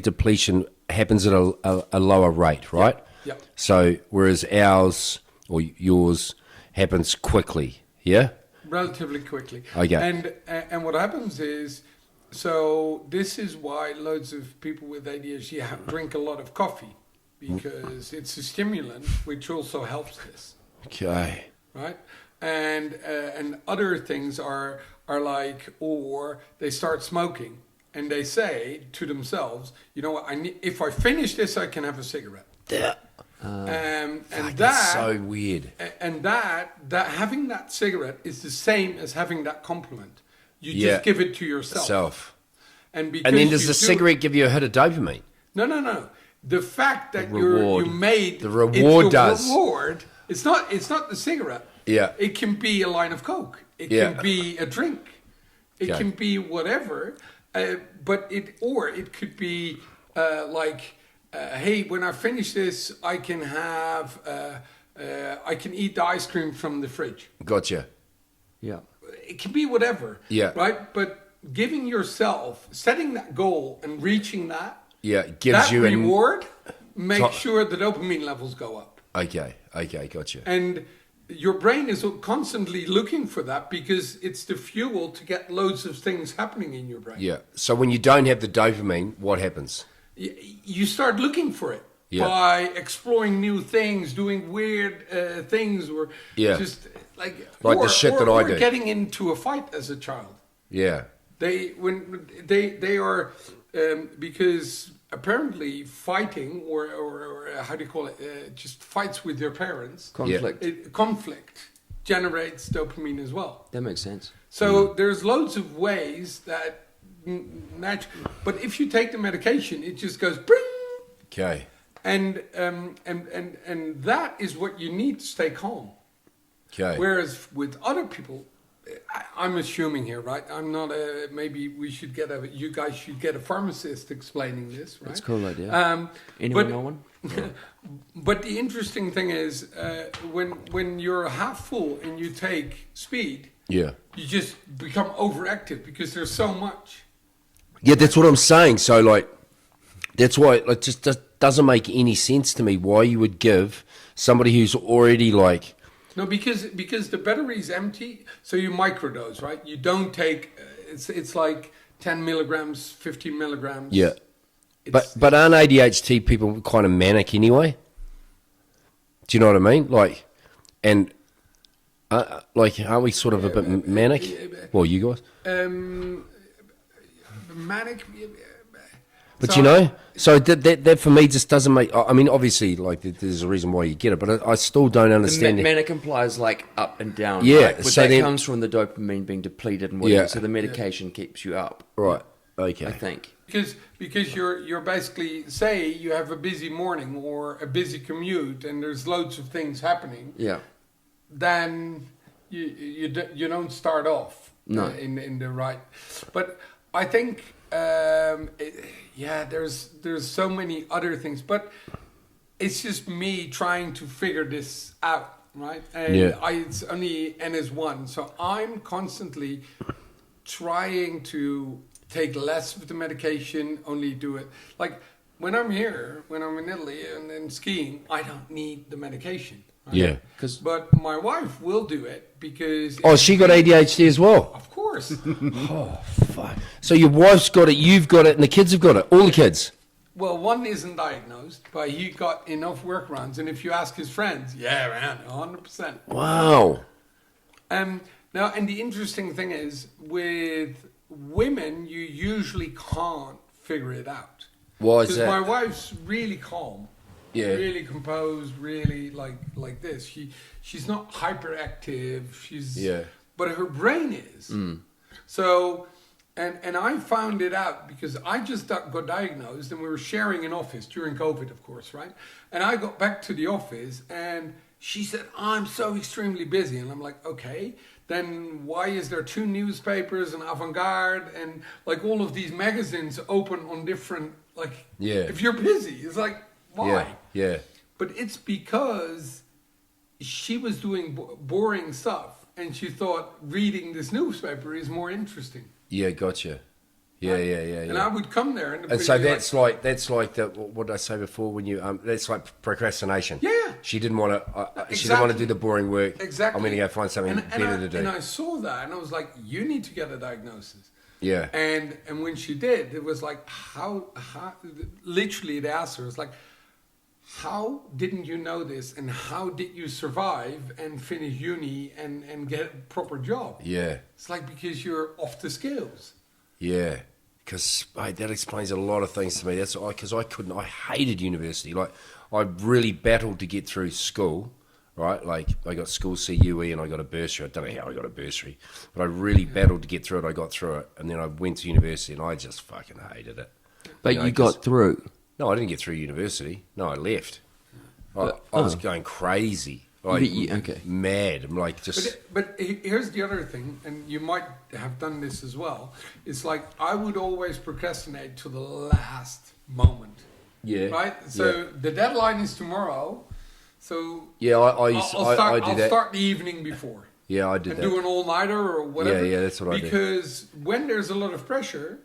depletion happens at a lower rate, right? Yeah. So whereas ours or yours happens quickly. Yeah. Relatively quickly. Okay. And what happens is, so this is why loads of people with ADHD drink a lot of coffee, because it's a stimulant which also helps this, Okay. right? And other things are like, or they start smoking and they say to themselves, you know what, if I finish this, I can have a cigarette. Yeah. And Fuck, that that's so weird. And that having that cigarette is the same as having that compliment. You Yeah. just give it to yourself. Self. And because And then does you the do cigarette give you a hit of dopamine? No. The fact that reward. you made The reward it's does. reward. It's not the cigarette. Yeah. It can be a line of Coke. It Yeah. can be a drink. It Okay. can be whatever. But it could be like, hey, when I finish this, I can have I can eat the ice cream from the fridge. Gotcha. Yeah. It can be whatever. Yeah. Right. But giving yourself, setting that goal and reaching that. Yeah, it gives That you reward makes Top- sure the dopamine levels go up. Okay, gotcha. And your brain is constantly looking for that because it's the fuel to get loads of things happening in your brain. Yeah. So when you don't have the dopamine, what happens? You start looking for it Yeah. by exploring new things, doing weird things, or Yeah. just like The shit that I do. getting into a fight as a child. Yeah. They are because apparently fighting or how do you call it? Just fights with your parents. Conflict. Conflict generates dopamine as well. That makes sense. So there's loads of ways that but if you take the medication, it just goes bring. Okay. And that is what you need to stay calm. Okay. Whereas with other people, I'm assuming here, right? I'm not a. Maybe you guys should get a pharmacist explaining this, right? That's a cool idea. Anyone know one? But the interesting thing is, when you're half full and you take speed, Yeah. you just become overactive because there's so much. Yeah, that's what I'm saying. So, like, that's why it just doesn't make any sense to me why you would give somebody who's already, like... No, because the battery's empty, so you microdose, right? You don't take... It's like 10 milligrams, 15 milligrams. Yeah. But aren't ADHD people kind of manic anyway? Do you know what I mean? Like, and... aren't we sort of a bit manic? Well, you guys? Manic. But so that for me just doesn't make. I mean, obviously, like there's a reason why you get it, but I still don't understand. Manic implies like up and down. Yeah, right? But so that then- comes from the dopamine being depleted and whatever. Yeah. So the medication keeps you up. Right. Okay. I think. Because you're basically, say you have a busy morning or a busy commute and there's loads of things happening. Yeah. Then you don't start off No. in the right. But I think there's so many other things, but it's just me trying to figure this out. right? And Yeah. it's only N is 1. So I'm constantly trying to take less of the medication, only do it. Like when I'm here, when I'm in Italy and skiing, I don't need the medication. Right? Yeah. But my wife will do it because... Oh, she got ADHD as well. Of course. Oh, fuck. So your wife's got it, you've got it, and the kids have got it. All the kids. Well, one isn't diagnosed, but he got enough workarounds. And if you ask his friends, yeah, man, 100%. Wow. Now, and the interesting thing is, with women, you usually can't figure it out. Why is Because that? my wife's really calm, Yeah. really composed, really like this. She's not hyperactive. Yeah. But her brain is. So, and I found it out because I just got diagnosed, and we were sharing an office during COVID, of course, right? And I got back to the office, and she said, "I'm so extremely busy," and I'm like, "Okay." Then why is there 2 newspapers and Avant-Garde and like all of these magazines open on different, like, Yeah. if you're busy, it's like, why? Yeah. But it's because she was doing boring stuff and she thought reading this newspaper is more interesting. Yeah, gotcha. Yeah. And I would come there and, And so that's like the, what did I say before when you that's like procrastination. Yeah. She didn't want to. She didn't Exactly. want to do the boring work. Exactly. I'm going to go find something better to do. And I saw that and I was like, you need to get a diagnosis. Yeah. And when she did, it was like, how literally they asked her, it's like, how didn't you know this, and how did you survive and finish uni and get a proper job? Yeah. It's like, because you're off the scales. Yeah. Because that explains a lot of things to me. That's because I hated university. Like, I really battled to get through school, right? Like, I got school CUE and I got a bursary. I don't know how I got a bursary, but I really battled to get through it. I got through it, and then I went to university and I just fucking hated it. But you got through. No, I didn't get through university. No, I left. I was going crazy. Like, Okay. mad. I'm like, just... But here's the other thing, and you might have done this as well. It's like I would always procrastinate to the last moment. Yeah. Right? So the deadline is tomorrow. So Yeah, I do I'll that. start the evening before. Yeah, I did And that. do an all-nighter or whatever. Yeah, that's what I do. Because when there's a lot of pressure,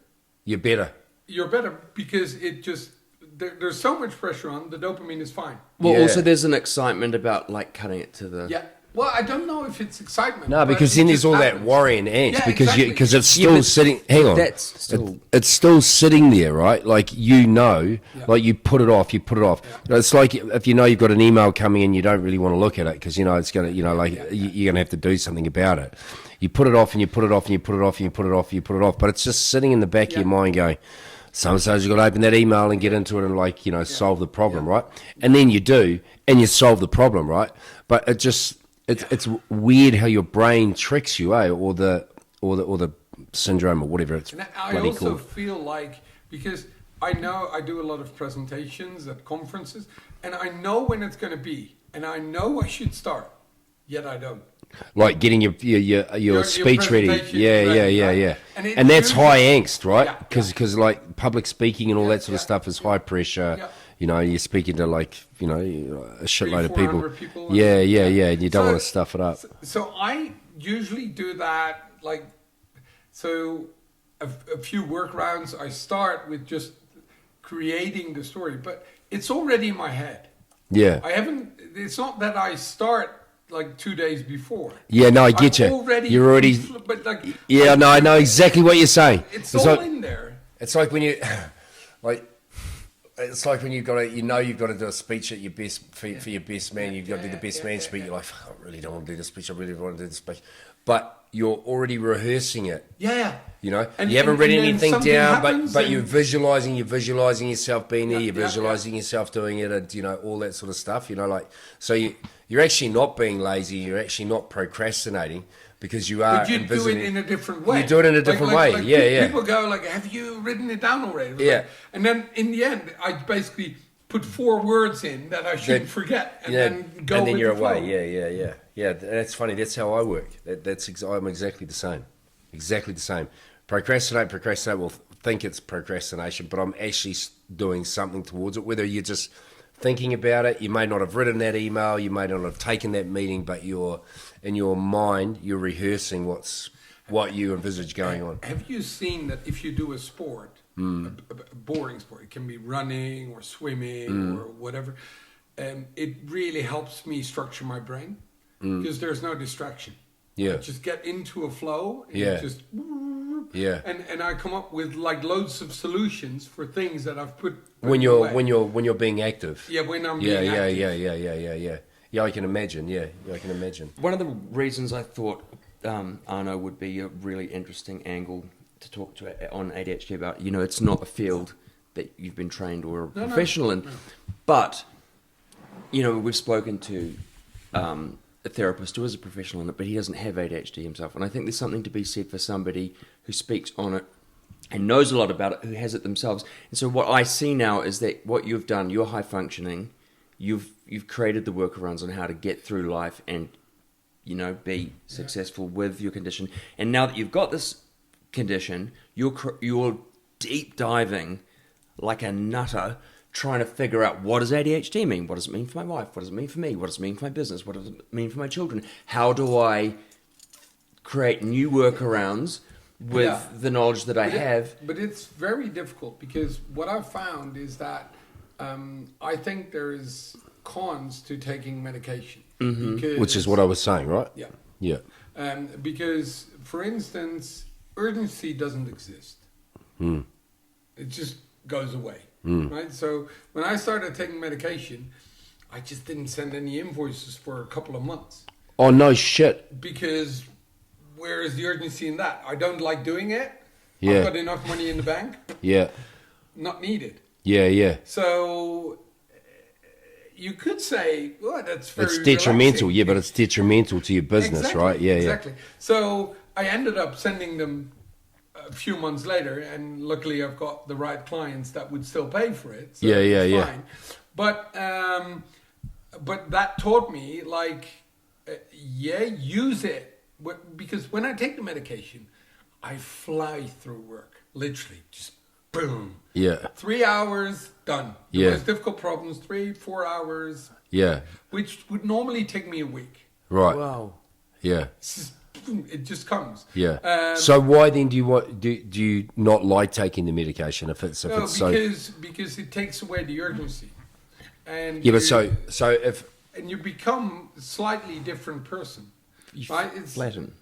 You're better. you're better because it just... There's so much pressure on, the dopamine is fine. Well, Yeah. also there's an excitement about like cutting it to the. Yeah. Well, I don't know if it's excitement. No, but because it then there's just all that happens. worry and angst Yeah, because exactly. because it's Yeah, still but sitting. Hang on, that's still- it's still sitting there, right? Like like you put it off. It's like if you know you've got an email coming in, you don't really want to look at it because you know it's gonna, you're gonna have to do something about it. You put it off and you put it off and you put it off and you put it off and you put it off, but it's just sitting in the back of your mind going. Sometimes you've got to open that email and get into it and solve the problem, right? And then you do, and you solve the problem, right? But it's weird how your brain tricks you, or the syndrome or whatever it's And I bloody also called. feel like, because I know I do a lot of presentations at conferences, and I know when it's going to be, and I know I should start, yet I don't. Like getting your speech ready, presentation yeah, ready, right? yeah, And it and that's usually- high angst, right? Yeah, Because like public speaking and all that sort of stuff is high pressure. Yeah. You know, you're speaking to a shitload of people. 400 people. Yeah, and you don't want to stuff it up. So I usually do that, a few workarounds. I start with just creating the story, but it's already in my head. Yeah. It's not that I start like 2 days before. Yeah, no, I get you. You're already. But like. Yeah, no, I know exactly what you're saying. It's all in there. It's like when you, it's like when you've got to, you've got to do a speech at your best for your best man. You've got to do the best man speech. You're like, I really don't want to do this speech. I really want to do this speech, but you're already rehearsing it. Yeah. You know, And- you haven't and- written and then anything something down, happens but and- you're visualizing yourself being there. Yeah, You're yeah, visualizing yourself doing it, and all that sort of stuff. So you're actually not being lazy. You're actually not procrastinating because you are. But you do it envisioning- in a different way. You do it in a different way. Yeah. People go like, "Have you written it down already?" Yeah. And then in the end, I basically put 4 words in that I shouldn't forget, and then go. and then with you're the flow. away. Yeah. That's funny. That's how I work. I'm exactly the same. Exactly the same. Procrastinate. Will think it's procrastination, but I'm actually doing something towards it. Whether you're just thinking about it. You may not have written that email. You may not have taken that meeting, but in your mind, you're rehearsing what you envisage going on. Have you seen that if you do a sport, a boring sport, it can be running or swimming or whatever, it really helps me structure my brain because there's no distraction. Yeah. I just get into a flow and Yeah. just Yeah. and I come up with like loads of solutions for things that I've put When you're being active. yeah, when I'm Yeah, being yeah, active. yeah. Yeah, I can imagine. Yeah, I can imagine. One of the reasons I thought Arno would be a really interesting angle to talk to on ADHD about, it's not a field that you've been trained or a professional in, but, we've spoken to a therapist who is a professional in it, but he doesn't have ADHD himself. And I think there's something to be said for somebody who speaks on it and knows a lot about it, who has it themselves. And so what I see now is that what you've done, you're high functioning, you've created the workarounds on how to get through life and, be successful with your condition. And now that you've got this condition, you're deep diving like a nutter, trying to figure out, what does ADHD mean? What does it mean for my wife? What does it mean for me? What does it mean for my business? What does it mean for my children? How do I create new workarounds with the knowledge that I have? But it's very difficult because what I've found is that I think there is cons to taking medication. Because, Which is what I was saying, right? Yeah. Yeah. Because, for instance, urgency doesn't exist. It just goes away. Right? So when I started taking medication, I just didn't send any invoices for a couple of months. Oh, no shit. Because where is the urgency in that? I don't like doing it. Yeah. I've got enough money in the bank. Yeah. Not needed. Yeah, yeah. So you could say, well, that's very It's detrimental, relaxing. yeah, but it's detrimental to your business, Exactly, right? Yeah, exactly. So I ended up sending them a few months later, and luckily I've got the right clients that would still pay for it. So Yeah, yeah, it's yeah. fine. But that taught me, use it. Because when I take the medication, I fly through work, literally, just boom. Yeah. 3 hours, done. The Yeah. most difficult problems, 3-4 hours, Yeah. which would normally take me a week. Right. Wow. Yeah. It's just, boom, it just comes. Yeah. So why then do you not like taking the medication if it's No, so? because it takes away the urgency, and Yeah, but you- so if and you become a slightly different person, right? It's Flatten.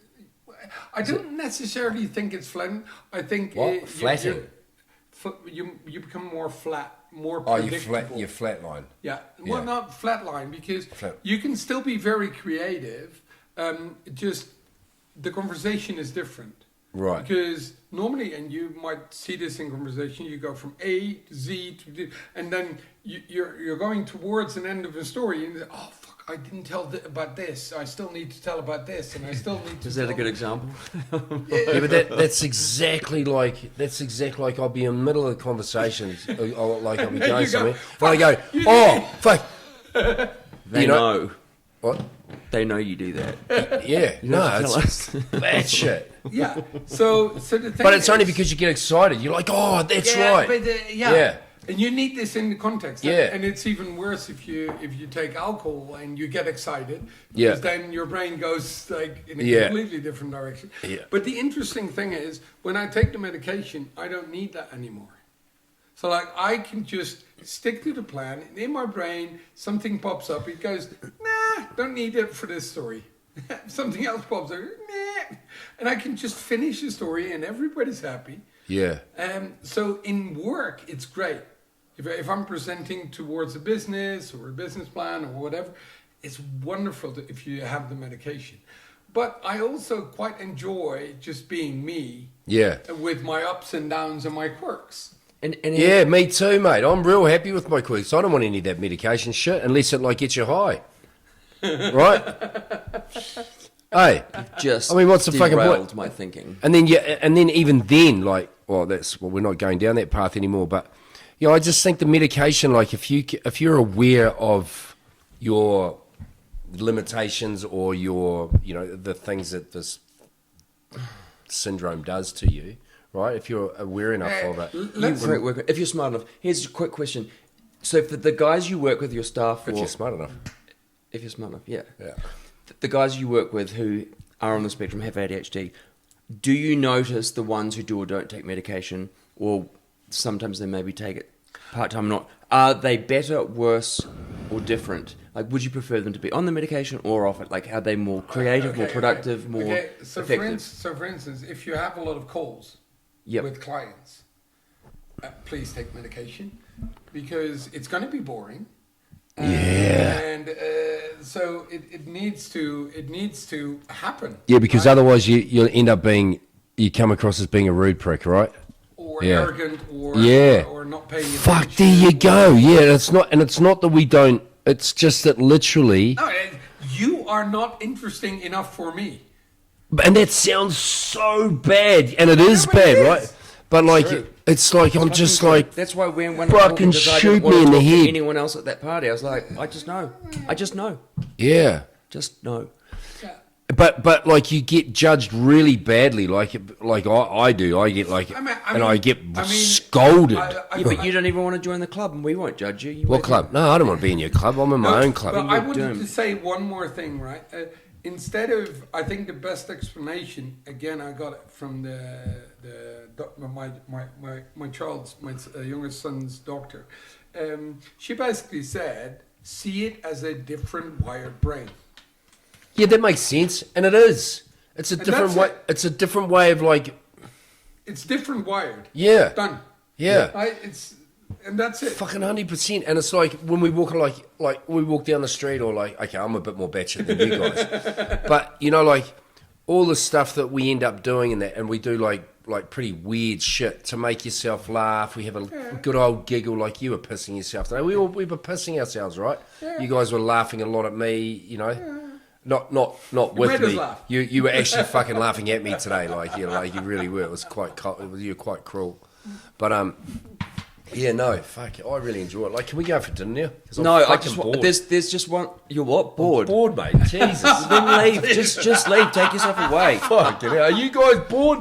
I don't necessarily think it's flatten. I think What? Flatten? You become more flat, more oh, predictable. you flatline. Yeah, well, Yeah. not flatline because Flat. you can still be very creative. Just the conversation is different. Right. Because normally, and you might see this in conversation, you go from A to Z to D, and then you're going towards an end of a story, and oh fuck, I didn't tell about this. I still need to tell about this, and I still need to. Is that a tell- good example? Yeah, but that's exactly like I'll be in the middle of conversations, I'll be And going you go, somewhere, and I go, oh fuck, They You know- know. what? They know you do that. Yeah, You no, have to tell it's us. bad shit. Yeah. So the thing. But it's only is- because you get excited. You're like, oh, that's yeah, right. But, yeah. Yeah. And you need this in the context. Yeah. And it's even worse if you take alcohol and you get excited. Yeah. Because then your brain goes like in a Yeah. completely different direction. Yeah. But the interesting thing is when I take the medication, I don't need that anymore. So like I can just stick to the plan. And in my brain, something pops up. It goes, nah, don't need it for this story. Something else pops up. Nah. And I can just finish the story and everybody's happy. Yeah. So in work, it's great. If I'm presenting towards a business or a business plan or whatever, it's wonderful if you have the medication. But I also quite enjoy just being me Yeah. with my ups and downs and my quirks. And Yeah, me too, mate. I'm real happy with my quirks. I don't want any of that medication shit unless it like gets you high. Right? Hey. just I mean, what's the fucking point? derailed my thinking. And then even then, like, we're not going down that path anymore. But I just think the medication, like, if you're aware of your limitations or your, the things that this syndrome does to you, right? If you're aware enough of it, Let's Great work. If you're smart enough, here's a quick question. So for the guys you work with, your staff, If or you're smart enough. if you're smart enough, yeah. Yeah. The guys you work with who are on the spectrum have ADHD, do you notice the ones who do or don't take medication, or sometimes they maybe take it part-time or not, are they better, worse, or different? Like, would you prefer them to be on the medication or off it? Like, are they more creative, more productive, more So effective? for instance, if you have a lot of calls Yep. with clients, please take medication because it's going to be boring. And so it needs to happen. Yeah, because right? otherwise you'll end up you come across as being a rude prick, right? Or Yeah. arrogant, or Yeah. or not paying attention. Fuck, there you go. Yeah, it's not that we don't. It's just that literally, No, you are not interesting enough for me. and that sounds so bad, and it is but it bad, is. right? But like, True. it's like I'm just like, That's why when I fucking walked in, I shoot didn't want me to in the talk to head. anyone else at that party, I was like, I just know, yeah. just know. But like you get judged really badly, like I do. I get like, I get scolded. Yeah, but you don't even want to join the club, and we won't judge you. You What won't- club? No, I don't want to be in your club. I'm in my own But club. I You're wanted doomed. to say one more thing, right? Instead of, I think the best explanation, again, I got it from my child's, my youngest son's doctor. She basically said, see it as a different wired brain. Yeah, that makes sense, and it is. It's a different that's way. it. It's a different way of like, It's different wired. yeah, Done. yeah. Right? And that's it. Fucking 100%. And it's like when we walk like we walk down the street, or like, okay, I'm a bit more batshit than you guys, but you know, like all the stuff that we end up doing in that, and we do like pretty weird shit to make yourself laugh. We have a good old giggle, like you were pissing yourself today. We were pissing ourselves, right? Yeah. You guys were laughing a lot at me, you know. Not with made us me. laugh. You were actually fucking laughing at me today, like you really were. It was you were quite cruel, but yeah, no, fuck, I really enjoy it. Like, can we go for dinner now? 'Cause I'm No, I fucking just bored. there's just one. You're what? Bored? Bored, mate. Jesus. Then leave. Just leave. Take yourself away. Fucking hell. Are you guys bored?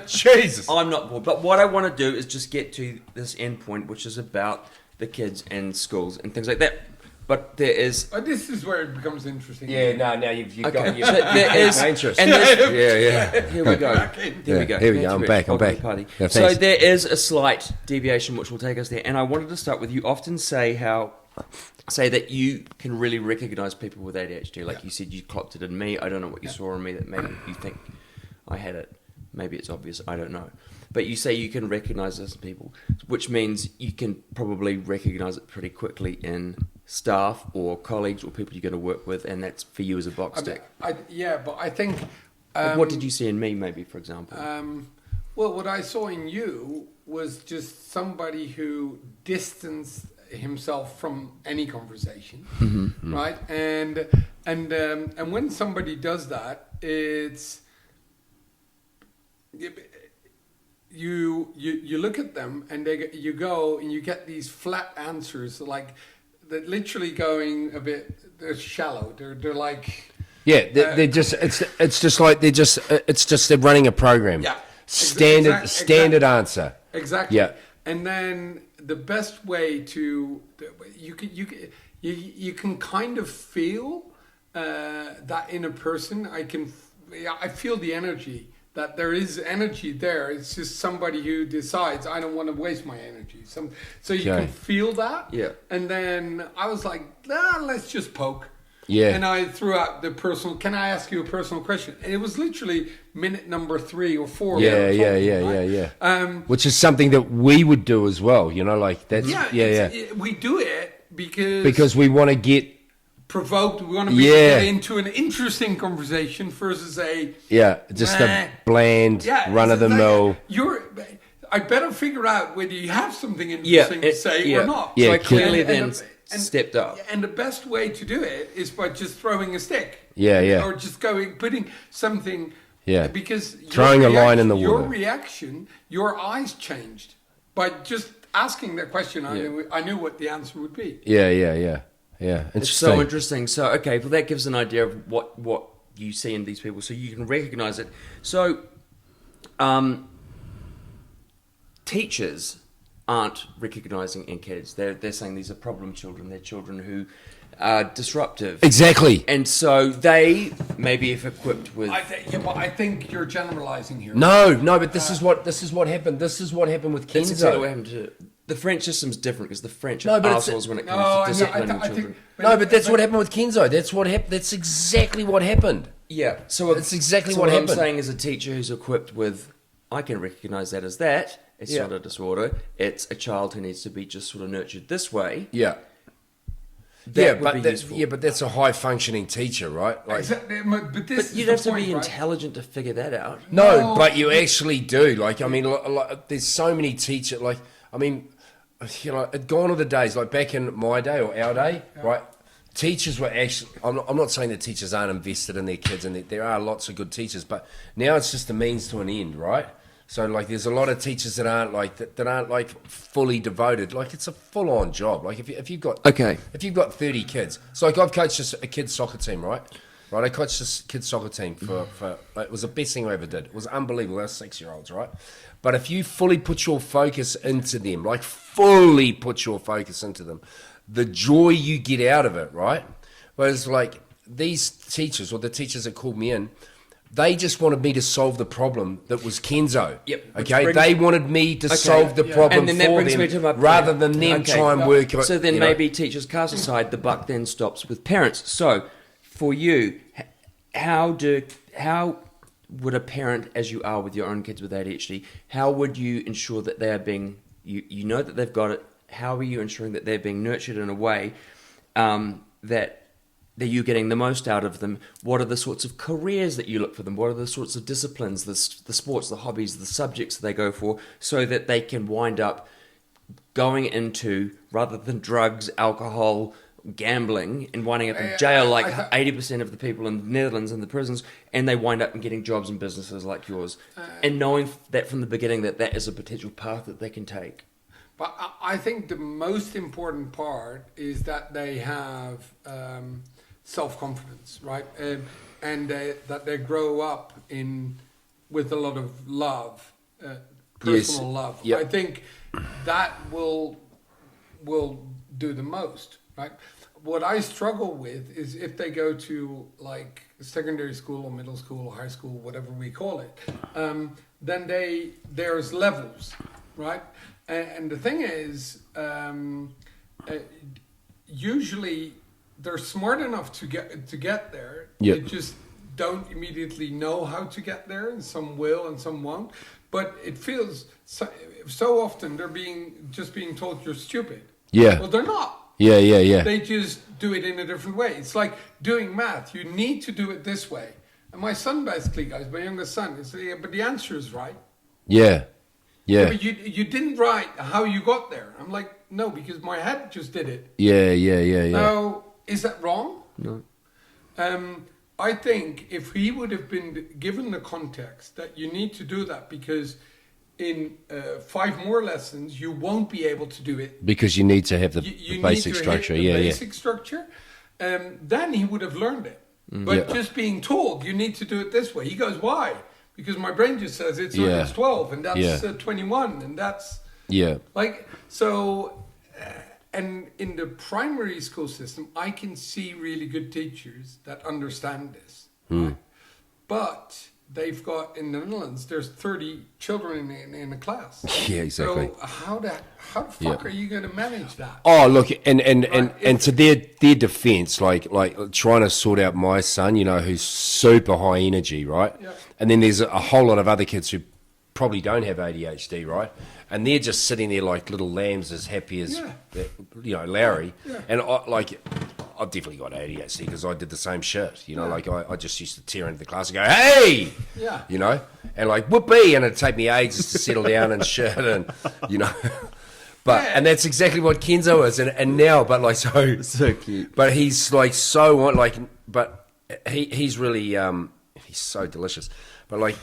Jesus. I'm not bored. But what I want to do is just get to this end point, which is about the kids and schools and things like that. But there is. This is where it becomes interesting. Yeah, no, now you've Okay, got so there is, my interest. and there's, yeah. here we go. Back in. There we go. Here we Thank go. you, I'm Rich. back. I'm Welcome to back. the party. Yeah, So thanks. there is a slight deviation which will take us there, and I wanted to start with you. Often say that you can really recognize people with ADHD. Like you said, you clocked it in me. I don't know what you saw in me that maybe you think I had it. Maybe it's obvious. I don't know. But you say you can recognize this in people, which means you can probably recognize it pretty quickly in staff or colleagues or people you're going to work with, and that's for you as a box tick. But I think. Like, what did you see in me, maybe, for example? Well, what I saw in you was just somebody who distanced himself from any conversation, right? And when somebody does that, it's you look at them and you go and you get these flat answers, like they're literally going a bit. They're shallow. They're like. Yeah, they're just. It's just like they're running a program. Yeah. Standard answer. Exactly. Yeah. And then the best way to you can kind of feel that in a person. I feel the energy. That there is energy there. It's just somebody who decides I don't want to waste my energy. So you can feel that. Yeah. And then I was like, let's just poke. Yeah. And I threw out the personal. Can I ask you a personal question? And it was literally minute number 3 or 4. Yeah. Which is something that we would do as well. You know, like that's We do it because we want to get provoked. We want to get into an interesting conversation versus a a bland run of the mill. I better figure out whether you have something interesting to say or not. So I Yeah, clearly And- then and- stepped up. And the best way to do it is by just throwing a stick. Yeah. Or just putting something. Yeah. Because Throwing a line in the Your water. reaction, your eyes changed by just asking that question. I knew what the answer would be. Yeah. Interesting. It's so interesting. So, okay, well, that gives an idea of what you see in these people, so you can recognize it. So, teachers aren't recognising in kids. They're saying these are problem children. They're children who are disruptive. Exactly. And so they, maybe if equipped with... But I think you're generalizing here. No, but this is what happened. This is what happened with That's exactly what Kenzo. happened to... The French system's different because the French No, are but it's- assholes when it No, comes to disciplining I think- children. No, but that's what happened with Kenzo. That's what happened. That's exactly what happened. Yeah, so That's exactly so what I'm happened. saying is a teacher who's equipped with, I can recognise that as that. It's Yeah. not a disorder. It's a child who needs to be just sort of nurtured this way. Yeah. That would be useful. but that's a high functioning teacher, right? Like, Exactly, but this But is you'd the have to point, be right? intelligent to figure that out. no, No. but you actually do. Like, I mean, there's so many teachers. Like, I mean, gone are the days. Like back in my day or our day, right? Teachers were actually. I'm not saying that teachers aren't invested in their kids, and there are lots of good teachers. But now it's just a means to an end, right? So like, there's a lot of teachers that aren't like fully devoted. Like, it's a full on job. Like if you've got Okay. if you've got 30 kids, so like I've coached a kids soccer team, right? Right, I coached this kids soccer team for it was the best thing I ever did. It was unbelievable. They were 6-year-olds, right? But if you fully put your focus into them, like fully put your focus into them, the joy you get out of it, right? Whereas like these teachers or the teachers that called me in, they just wanted me to solve the problem that was Kenzo. Yep. Which Okay. brings- They wanted me to solve the problem And then that for brings them me to my rather than them Okay. try and work. So then you know. maybe teachers cast aside, the buck then stops with parents. So for you, how would a parent, as you are with your own kids with ADHD, how would you ensure that they are being, you know that they've got it, how are you ensuring that they're being nurtured in a way that you're getting the most out of them? What are the sorts of careers that you look for them? What are the sorts of disciplines, the sports, the hobbies, the subjects that they go for, so that they can wind up going into, rather than drugs, alcohol, gambling, and winding up in jail like 80% of the people in the Netherlands in the prisons, and they wind up in getting jobs in businesses like yours, and knowing that from the beginning that is a potential path that they can take. But I think the most important part is that they have self-confidence, right? And that they grow up with a lot of love, personal love. Yep. I think that will do the most, right? What I struggle with is if they go to like secondary school or middle school or high school, whatever we call it, then there's levels, right? And the thing is, usually they're smart enough to get there. Yep. They just don't immediately know how to get there, and some will and some won't. But it feels so often they're being told you're stupid. Yeah. Well, they're not. Yeah. They just do it in a different way. It's like doing math. You need to do it this way. And my son basically goes, my youngest son, is yeah, but the answer is right. Yeah. But you didn't write how you got there. I'm like, no, because my head just did it. Yeah. Now, is that wrong? No. I think if he would have been given the context that you need to do that because in 5 more lessons you won't be able to do it. Because you need to have the You basic need to structure. hit the Yeah. basic structure. Then he would have learned it. But just being told you need to do it this way, he goes, why? Because my brain just says it's 12 and that's 21 and that's Yeah. like so. And in the primary school system, I can see really good teachers that understand this. Right? But they've got, in the Netherlands, there's 30 children in a class. Yeah, exactly. So how the fuck are you going to manage that? Oh, look, and Right. to their defense, like trying to sort out my son, you know, who's super high energy, right? Yeah. And then there's a whole lot of other kids who probably don't have ADHD, right? And they're just sitting there like little lambs, as happy as Larry. Yeah. And I've definitely got ADHD because I did the same shit. You know, like I just used to tear into the class and go, "Hey!" Yeah. You know, and like whoopee, and it'd take me ages to settle down and shit, and you know. But Yeah. and that's exactly what Kenzo is, and now, but like So cute. but he's like so like, but he's really he's so delicious, but like.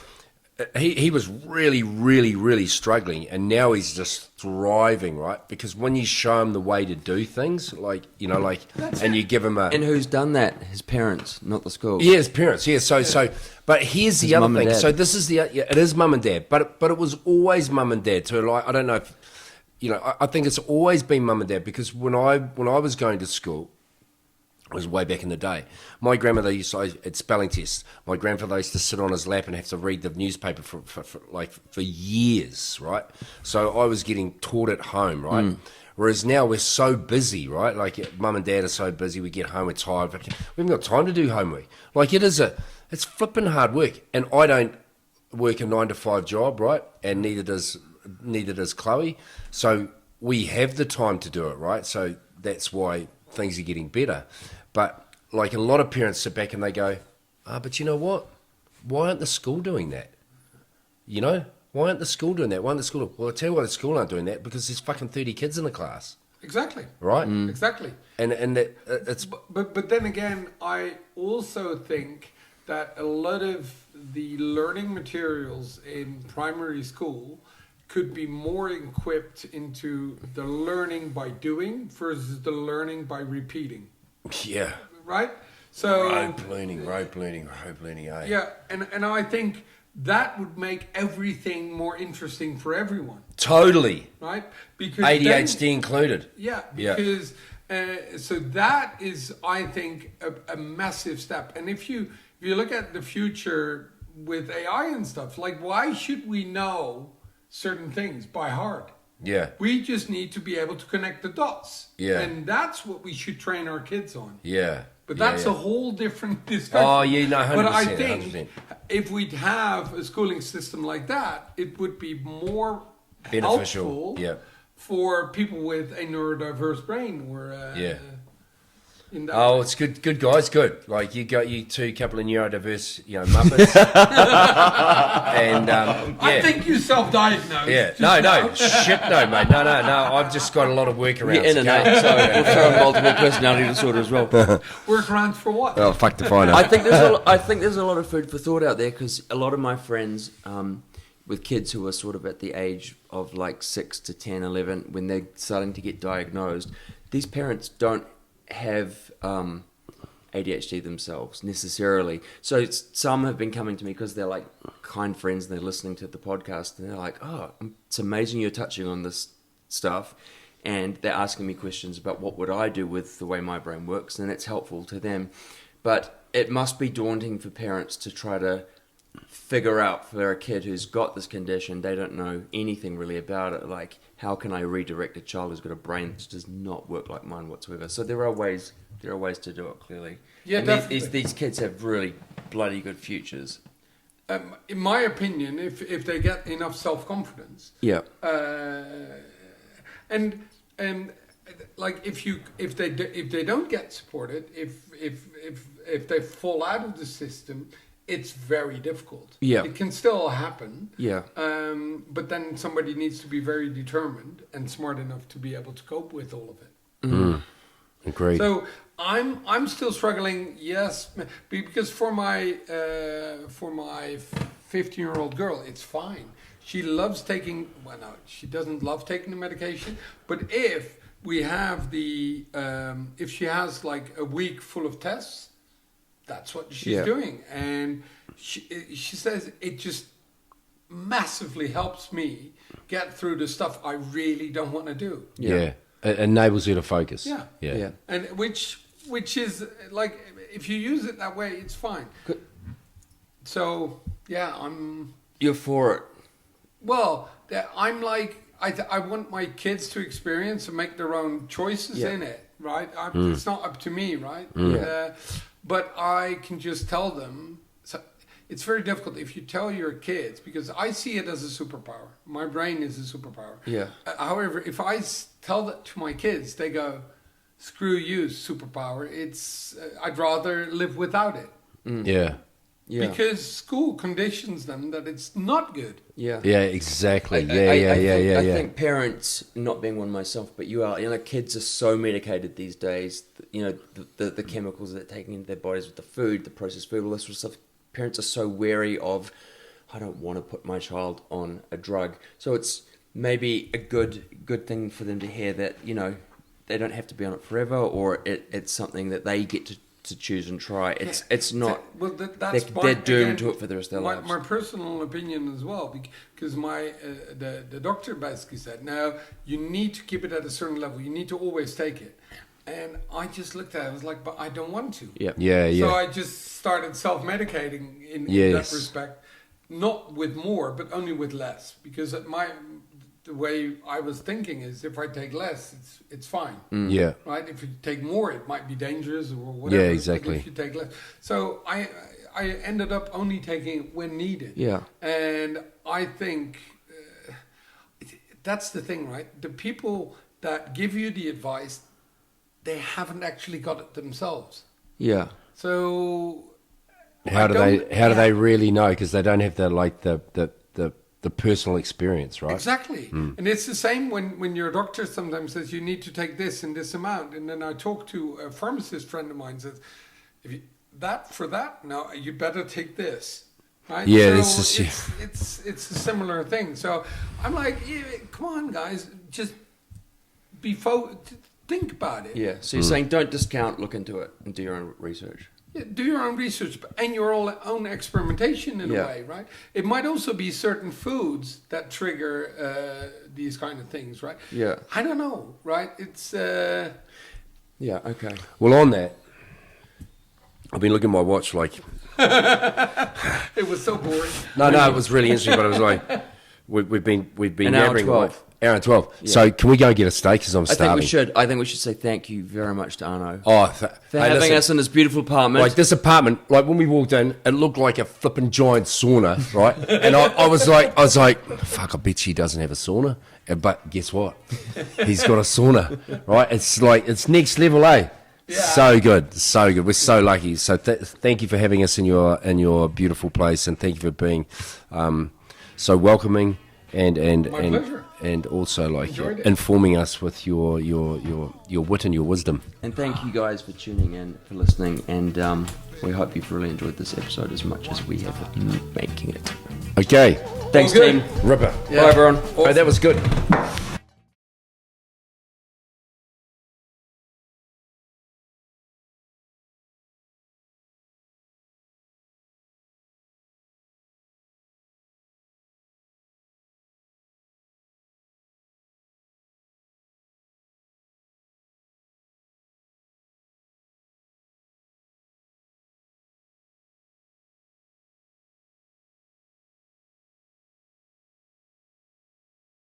He was really struggling, and now he's just thriving, right? Because when you show him the way to do things, like, you know, like, and you give him a... And who's done that? His parents, not the school. Yeah, his parents, yeah. So, but here's the His other mum and thing. dad. So this is it is mum and dad, but it was always mum and dad too. Like, I don't know if, you know, I think it's always been mum and dad, because when I was going to school, it was way back in the day. My grandmother used to, at spelling tests, my grandfather used to sit on his lap and have to read the newspaper for years, right? So I was getting taught at home, right? Whereas now we're so busy, right? Like mum and dad are so busy, we get home, we're tired. We haven't got time to do homework. Like it's flipping hard work. And I don't work a 9-to-5 job, right? And neither does Chloe. So we have the time to do it, right? So that's why things are getting better. But like a lot of parents sit back and they go, but you know what? Why aren't the school doing that? You know? Why aren't the school doing that? Why aren't the school? Well, I tell you why the school aren't doing that, because there's fucking 30 kids in the class. Exactly. Right? Exactly. And that, it's... But then again, I also think that a lot of the learning materials in primary school could be more equipped into the learning by doing versus the learning by repeating. Yeah. Right? So Rope learning, eh? yeah, and I think that would make everything more interesting for everyone. Totally. Right? Because ADHD included. Yeah, because so that is, I think, a massive step. And if you look at the future with AI and stuff, like, why should we know certain things by heart? Yeah. We just need to be able to connect the dots. Yeah. And that's what we should train our kids on. Yeah. But that's yeah. a whole different discussion. Oh, yeah, no, 100%. But I think 100%. if we'd have a schooling system like that, it would be more Beneficial. helpful Yeah. for people with a neurodiverse brain. Or, Yeah. in that Oh, way. it's good, guys. Good. Like you two couple of neurodiverse, muppets. And yeah. I think you self-diagnosed. Yeah. just No, now. shit, no, mate. No. I've just got a lot of workarounds. We're in and out, so we'll throw in multiple personality disorder as well. Workarounds for what? Oh, fuck to find I out. think there's a lot of food for thought out there, because a lot of my friends with kids who are sort of at the age of like 6 to 10, 11, when they're starting to get diagnosed, these parents don't have ADHD themselves necessarily. So some have been coming to me because they're like kind friends and they're listening to the podcast and they're like, oh, it's amazing you're touching on this stuff. And they're asking me questions about what would I do with the way my brain works, and it's helpful to them. But it must be daunting for parents to try to figure out, for a kid who's got this condition, they don't know anything really about it, like, how can I redirect a child who's got a brain that does not work like mine whatsoever? So there are ways to do it, clearly. Yeah, and definitely. these kids have really bloody good futures. In my opinion, if they get enough self-confidence, Yeah. and like if they don't get supported, if they fall out of the system, it's very difficult. Yeah. It can still happen. Yeah. But then somebody needs to be very determined and smart enough to be able to cope with all of it. Agreed. So I'm still struggling. Yes, because for my 15-year-old girl, it's fine. She loves taking. Well, no, she doesn't love taking the medication. But if we have if she has like a week full of tests, that's what she's doing, and she says it just massively helps me get through the stuff I really don't want to do. Yeah. It enables you to focus. Yeah. And which is like, if you use it that way, it's fine. So yeah, You're for it. Well, I'm like, I want my kids to experience and make their own choices in it, right? It's not up to me, right? But I can just tell them. So it's very difficult if you tell your kids, because I see it as a superpower. My brain is a superpower. Yeah. However, if I tell that to my kids, they go, "Screw you, superpower. I'd rather live without it." Yeah. Yeah. Because school conditions them that it's not good. Yeah. Yeah, exactly. I think parents, not being one myself, but kids are so medicated these days. The chemicals that they're taking into their bodies with the food, the processed food, all this sort of stuff. Parents are so wary of, I don't want to put my child on a drug. So it's maybe a good thing for them to hear that, they don't have to be on it forever, or it's something that they get to to choose and try. It's not. Well, that's they're doomed to it for the rest of their lives. My personal opinion as well, because the doctor basically said, no, you need to keep it at a certain level. You need to always take it. And I just looked at it. I was like, but I don't want to. Yeah. So I just started self-medicating in that respect, not with more, but only with less. Because the way I was thinking is, if I take less, it's fine. Yeah. Right. If you take more, it might be dangerous or whatever. Yeah, exactly. If you take less, so I ended up only taking it when needed. Yeah. And I think that's the thing, right? The people that give you the advice, they haven't actually got it themselves. Yeah. So how do they really know? Because they don't have the personal experience, right? Exactly. And it's the same when your doctor sometimes says you need to take this in this amount. And then I talk to a pharmacist friend of mine says, no, you better take this. Right? Yeah, so it's a similar thing. So I'm like, come on, guys, just think about it. Yeah. So you're saying don't discount, look into it, and do your own research. Yeah, do your own research and your own experimentation in a way, right? It might also be certain foods that trigger these kind of things, right? Yeah. I don't know, right? It's... Yeah, okay. Well, on that, I've been looking at my watch like... It was so boring. No, it was really interesting, but it was like... We've been An hour yabbering 12. Hour and 12. Yeah. So can we go and get a steak? Because I'm starving. I think we should say thank you very much to Arno for having us in this beautiful apartment. Like this apartment, like when we walked in, it looked like a flipping giant sauna, right? And I was like, fuck, I bet she doesn't have a sauna. But guess what? He's got a sauna, right? It's next level, eh? Yeah. So good. We're so lucky. So thank you for having us in your beautiful place, and thank you for being so welcoming and pleasure. And also like Enjoyed it. informing us with your wit and your wisdom. And thank you guys for tuning in, for listening, and we hope you've really enjoyed this episode as much as we have making it. Okay. Thanks, All good. team. Ripper. Bye, everyone. Oh, that was good.